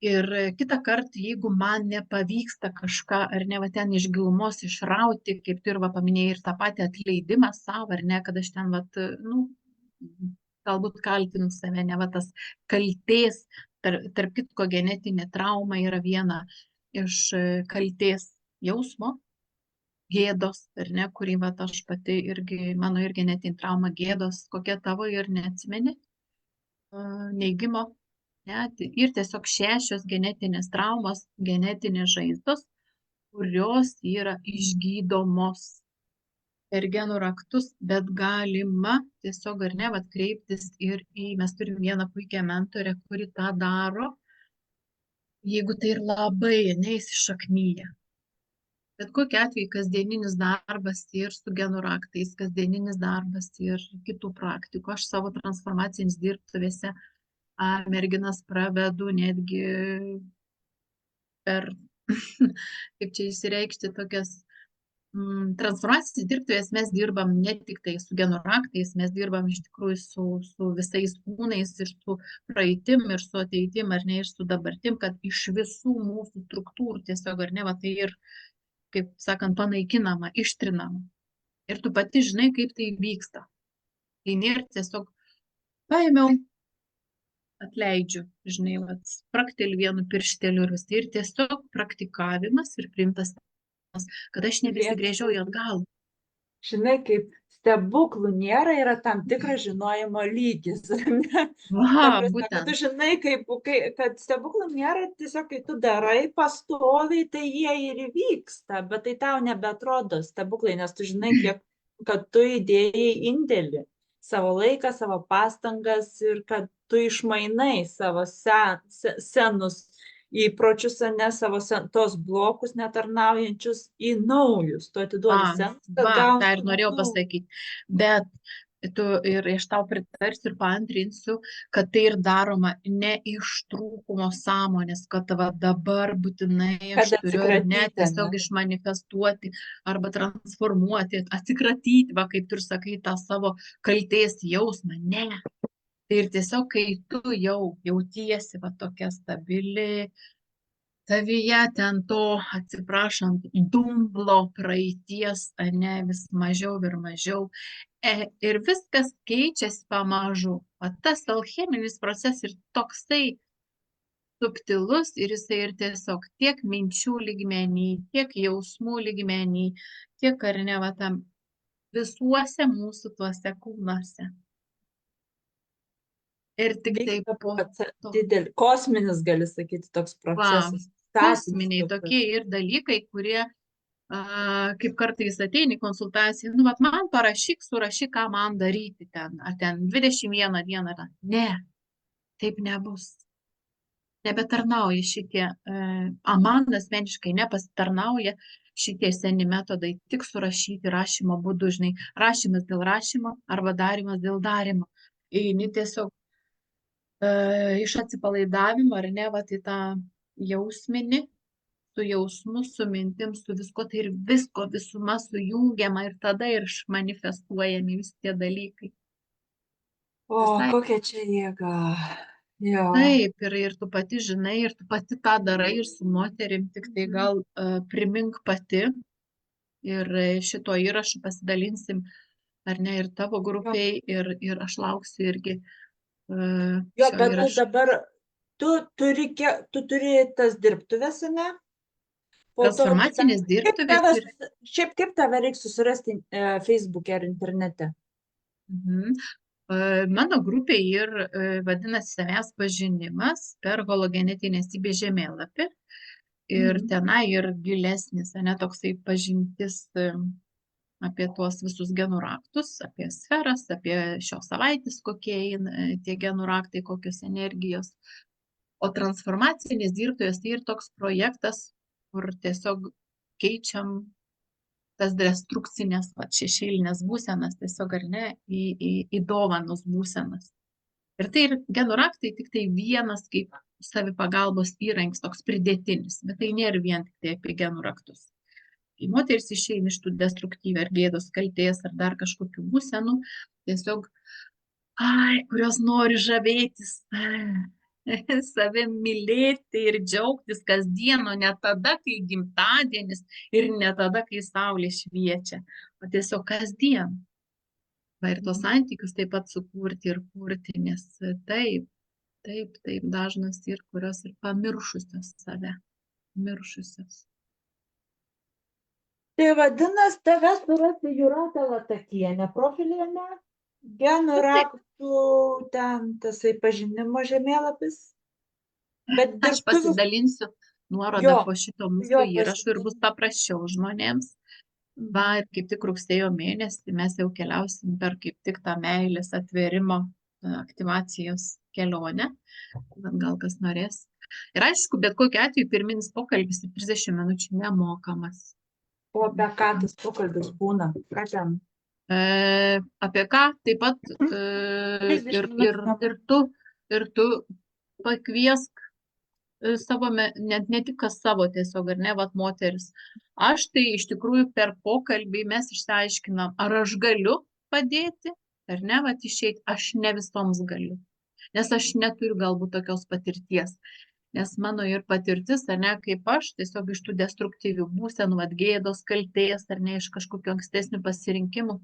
Ir kitą kartą, jeigu man nepavyksta kažką, ar ne, va ten iš gilumos išrauti, kaip tu ir va paminėjai, ir tą patį atleidimą savo, ar ne, kad aš ten, va, nu, galbūt kaltinu save, ne, va tas kaltės, tarp kitko genetinė trauma yra viena iš kaltės jausmo, gėdos, ar ne, kurį, va, aš pati irgi, mano ir genetinė trauma gėdos, kokia tavo ir neatsimeni, neigimo. Ne, ir tiesiog 6 genetinės traumos, genetinės žaizdos, kurios yra išgydomos per genų raktus, bet galima tiesiog ar ne, kreiptis ir mes turim vieną puikią mentorę, kuri tą daro, jeigu tai ir labai neįsišaknyja. Bet kokia atveju kasdieninis darbas ir su genų raktais, kasdieninis darbas ir kitų praktikų. Aš savo transformacinis dirbtuvėse merginas pravedu netgi per, kaip čia išsireikšti, tokias transformacijos dirbtuvės mes dirbam ne tik tai su genų raktais, mes dirbam iš tikrųjų su visais kūnais ir su praeitim ir su ateitim, ar ne, ir su dabartim, kad iš visų mūsų struktūrų tiesiog, ar ne, va, tai ir, kaip sakant, panaikinama, ištrinama. Ir tu pati žinai, kaip tai vyksta. Tai nėra tiesiog paėmiau, atleidžiu, žinai, sprakteliu vienu piršteliu ir visai. Ir tiesiog praktikavimas ir priimtas, kad aš nebesigrėžiau į atgal. Žinai, kaip stebuklų nėra, yra tam tikras žinojimo lygis. Kad tu žinai, kad stebuklų nėra, tiesiog kai tu darai pastoviai, tai jie ir įvyksta, bet tai tau nebeatrodo stebuklai, nes tu žinai, kad tu įdėjai indėlį, savo laiką, savo pastangas ir kad tu išmainai savo senus įpročius, ne savo tos blokus netarnaujančius į naujus. Tu atiduodi senus. Tai ir norėjau pasakyti. Bet ir aš tau pritarsiu ir paantrinsiu, kad tai ir daroma ne iš trūkumo sąmonės, kad va dabar būtinai aš turiu ir ne tiesiog išmanifestuoti arba transformuoti, atsikratyti, va kaip tu ir sakai, tą savo kaltės jausmą. Ne. Tai ir tiesiog, kai tu jau jautiesi va tokia stabili, tavyje ten to, atsiprašant, dumblo praeities, ne, vis mažiau ir mažiau. Ir viskas keičiasi pamažu. O tas alcheminis procesas ir toksai subtilus ir jisai ir tiesiog tiek minčių lygmenį, tiek jausmų lygmenį, tiek ar ne, va tam visuose mūsų tuose kūnuose. Ir tik taip didelis, kosminis, gali sakyti, toks procesas. Kosminiai tokie ir dalykai, kurie, kaip kartais ateini konsultacijai, nu, vat man parašyk, surašyk, ką man daryti ten, ar ten 21 dieną. Ne, taip nebus. Nebetarnauja šitie, man asmeniškai nepasitarnauja šitie seni metodai, tik surašyti rašymo būdu, žinai, rašymas dėl rašymo arba darymas dėl darymo. Eini tiesiog iš atsipalaidavimo, ar ne, va, tai tą jausminį, su jausmu, su mintim, su visko, tai ir visko visuma sujungiama ir tada ir manifestuojami visi tie dalykai. O, kokia čia jėga. Jo. Taip, ir tu pati žinai, ir tu pati tą darai ir su moterim, tik tai gal primink pati ir šito įrašu pasidalinsim, ar ne, ir tavo grupiai, ir aš lauksiu irgi. Jo, bet dabar tu turi tas dirbtuvės, ne? Transformacinės dirbtuvės. Šiaip kaip tave reikia susirasti Facebook'e ar internete? Mano grupė ir vadinasi savęs pažinimas per hologenetinės esybės žemėlapį. Ir tenai ir gilesnis, ne, toksai pažintis apie tuos visus genų raktus, apie sferas, apie šios savaitės, kokie tie genų raktai, kokios energijos. O transformacinės dirbtuvės tai ir toks projektas, kur tiesiog keičiam tas destrukcinės šešėlinės būsenas, tiesiog ar ne, į dovanos būsenas. Ir tai ir genų raktai tik tai vienas kaip savipagalbos įrankis, toks pridėtinis, bet tai nėra vien tik tai apie genų raktus. kai moteris išeina iš tų destruktyvių ar gėdos, kaltės ar dar kažkokių būsenų, tiesiog, kurios nori žavėtis, savim mylėti ir džiaugtis kasdien, o ne tada, kai gimtadienis ir ne tada, kai saulė šviečia, o tiesiog kasdien. Va, ir tos santykius taip pat sukurti ir kurti, nes taip dažnas ir kurios ir pamiršusios save, miršusios. Tai vadinasi, tave surasti Jūratė Latakienė profilyje, ne? Genų raktų ten tasai pažinimo žemėlapis. Bet Aš pasidalinsiu nuorodą po šito mūsų įrašų ir bus paprasčiau žmonėms. Va, ir kaip tik rugsėjo mėnesį mes jau keliausim per kaip tik tą meilės atvėrimo aktyvacijos kelionę. Gal kas norės. Ir aišku, bet kokiu atveju pirminis pokalbis 30 minučių nemokamas. O apie ką tas pokalbis būna? Ką ten? Apie ką taip pat ir tu pakviesk savo, ne tik savo tiesiog, ar ne, vat moteris. Aš tai iš tikrųjų per pokalbį mes išsiaiškinam, ar aš galiu padėti, ar ne, vat išeiti, aš ne visoms galiu. Nes aš neturiu galbūt tokios patirties. Nes mano ir patirtis, ar ne, kaip aš, tiesiog iš tų destruktyvių būsenų, gėdos, kaltės, ar ne, iš kažkokių ankstesnių pasirinkimų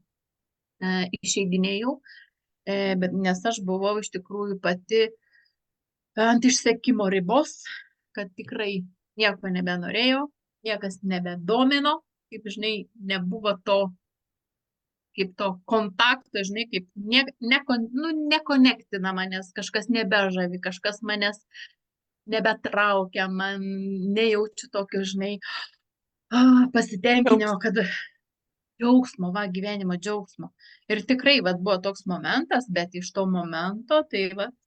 išeidinėjau, nes aš buvau iš tikrųjų pati ant išsekimo ribos, kad tikrai nieko nebenorėjau, niekas nebedomino, kaip, žinai, nebuvo to, kaip to kontakto, žinai, kaip nekonektina manęs, kažkas nebežavi, kažkas manęs nebetraukia, man nejaučiu tokio, žinai, pasitenkinimo, kad džiaugsmo, gyvenimo džiaugsmo. Ir tikrai, buvo toks momentas, bet iš to momento, tai,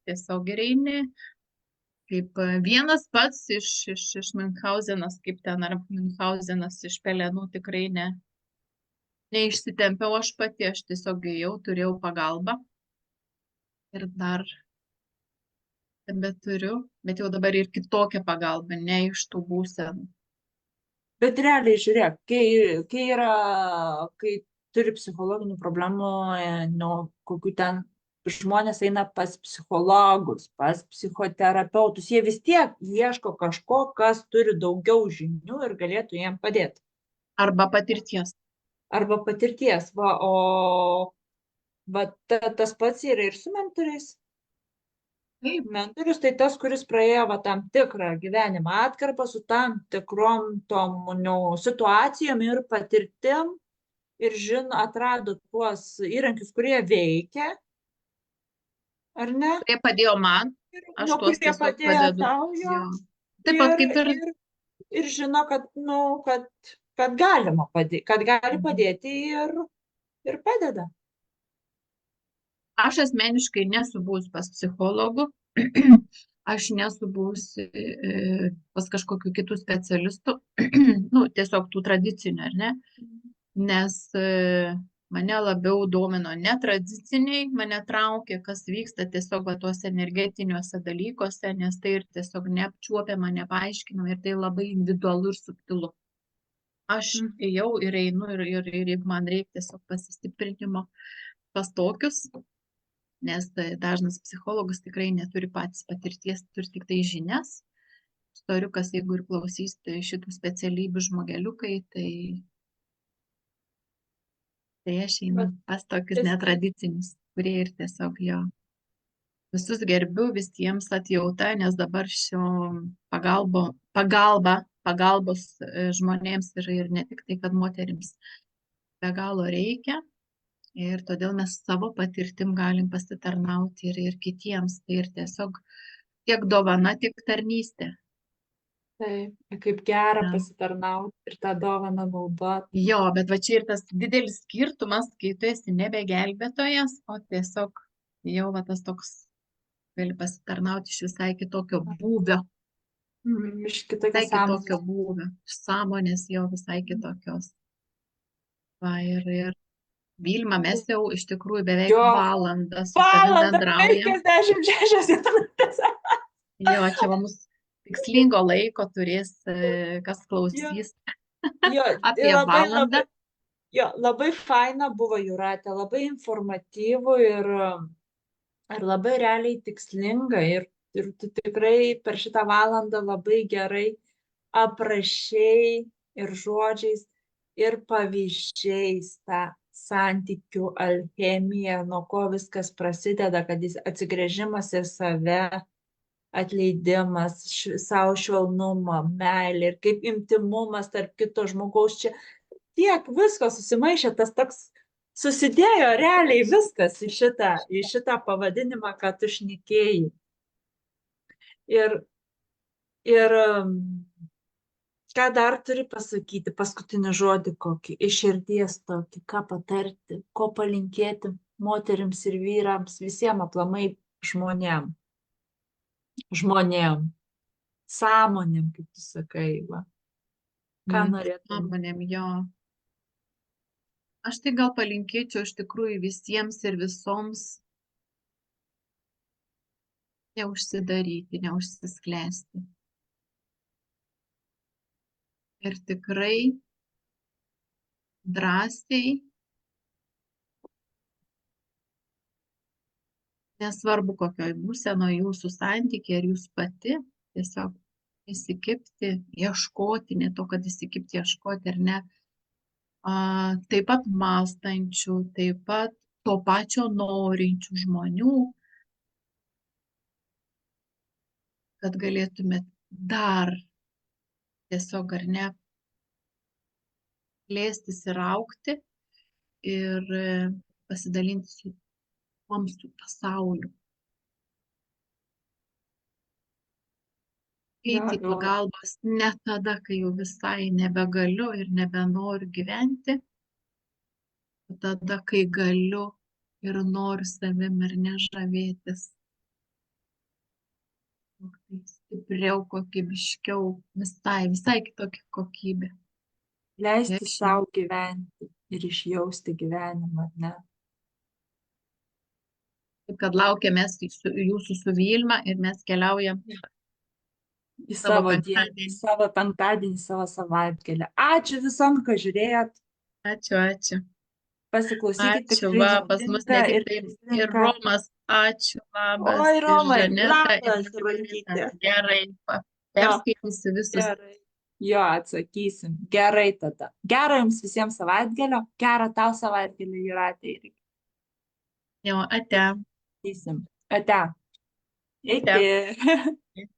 tiesiog ir eini, kaip vienas pats iš Münchhausenas, kaip ten, ar Münchhausenas iš pelenų, tikrai neišsitempiau aš pati, aš tiesiog ėjau, turėjau pagalbą. Ir dar tebeturiu, bet jau dabar ir kitokią pagalbą, ne iš tų būsenų. Bet realiai, žiūrėk, kai turi psichologinių problemų, kokių ten žmonės eina pas psichologus, pas psichoterapeutus, jie vis tiek ieško kažko, kas turi daugiau žinių ir galėtų jiem padėti. Arba patirties. Tas pats yra ir su mentoriais. Mentorius tai tas, kuris praėjo tam tikrą gyvenimą atkarpą su tam tikrom situacijom ir patirtim ir atrado tuos įrankius, kurie veikia, ar ne? Kurie padėjo man, aš tuos tiesiog padedu. Taip pat kaip ir žino, kad galima padėti, kad gali padėti ir padeda. Aš asmeniškai nesu buvus pas psichologų, aš nesu buvus pas kažkokių kitų specialistų, tiesiog tų tradicinių, ar ne? Nes mane labiau domino netradiciniai, mane traukė, kas vyksta tiesiog tuose energetiniuose dalykuose, nes tai ir tiesiog neapčiuopiama, nepaaiškinama ir tai labai individualu ir subtilu. Aš ėjau ir einu ir jeigu man reikia tiesiog pasistiprinimo pas tokius, nes dažnas psichologas tikrai neturi patys patirties, turi tik tai žinias. Istorikas, jeigu ir klausys šitų specialybių žmogeliukai, tai aš einu pas tokius netradicinius, kurie ir tiesiog visus gerbiu, visiems atjauta, nes dabar šio pagalbos žmonėms ir ne tik tai, kad moterims be galo reikia. Ir todėl mes savo patirtim galim pasitarnauti ir kitiems. Tai ir tiesiog tiek dovana, tiek tarnystė. Taip, kaip gera pasitarnauti ir tą dovaną naudoti. Jo, bet va čia ir tas didelis skirtumas, kai tu esi nebe gelbėtojas, o tiesiog jau tas toks gali pasitarnauti iš visai kitokio būvio. Iš kitokio būvio. Sąmonės jau visai kitokios. Va ir Vilma, mes jau iš tikrųjų beveik valandą su tavim bendraujam. 56 minutės. Jo, čia mums tikslingo laiko turės, kas klausys. Jo, apie valandą. labai faina buvo Jūratė, labai informatyvu ir labai realiai tikslinga. Ir tu tikrai per šitą valandą labai gerai aprašei ir žodžiais, ir pavyzdžiais tą santykių alchemiją, nuo ko viskas prasideda, kad jis atsigręžimas į save, atleidimas, savo švelnumo, meilė ir kaip intymumas tarp kito žmogaus. Čia tiek visko susimaišė, tas toks susidėjo realiai viskas į šitą pavadinimą, ką tu šnekėjai. Ir ką dar turi pasakyti, paskutinį žodį kokį, iš širdies tokį, ką patarti, ko palinkėti moterims ir vyrams, visiems aplamai žmonėm, sąmonėm, kaip tu sakai, va. Ką norėtum? Sąmonėm, jo. Aš tai gal palinkėčiau iš tikrųjų visiems ir visoms neužsidaryti, neužsisklęsti. Ir tikrai drąsiai, nesvarbu kokioj būsenoj jūsų santykiai ar jūs pati, tiesiog įsikibti, ieškoti, ne to, kad įsikibti, ieškoti ar ne, taip pat mąstančių, taip pat to pačio norinčių žmonių, kad galėtumėt dar tiesiog ar ne plėstis ir augti ir pasidalinti su pasauliu. Eiti į pagalbas ne tada, kai jau visai nebegaliu ir nebenoriu gyventi, o tada, kai galiu ir noriu savim ir nežavėtis. Stipriau, kokybiškiau, visai kitokia kokybė. Leisti savo gyventi ir išjausti gyvenimą, ne? Taip, kad laukiame jūsų su Vilma ir mes keliaujam į savo penktadienį, savo savaitgalį. Ačiū visom, kad žiūrėjot. Ačiū. Pasiklausykit Ačiū, va, pas mus ne tik tai ir Romas. Ačiū, labas. Oi, Romai, ir Žaneta, labas, Ronytė. Gerai, perskaitysiu visus. Gerai. Jo, atsakysim. Gerai tada. Gero jums visiems savaitgalio. Gero tau savaitgalį, Jūratė. Jo, ate. Ate. Iki.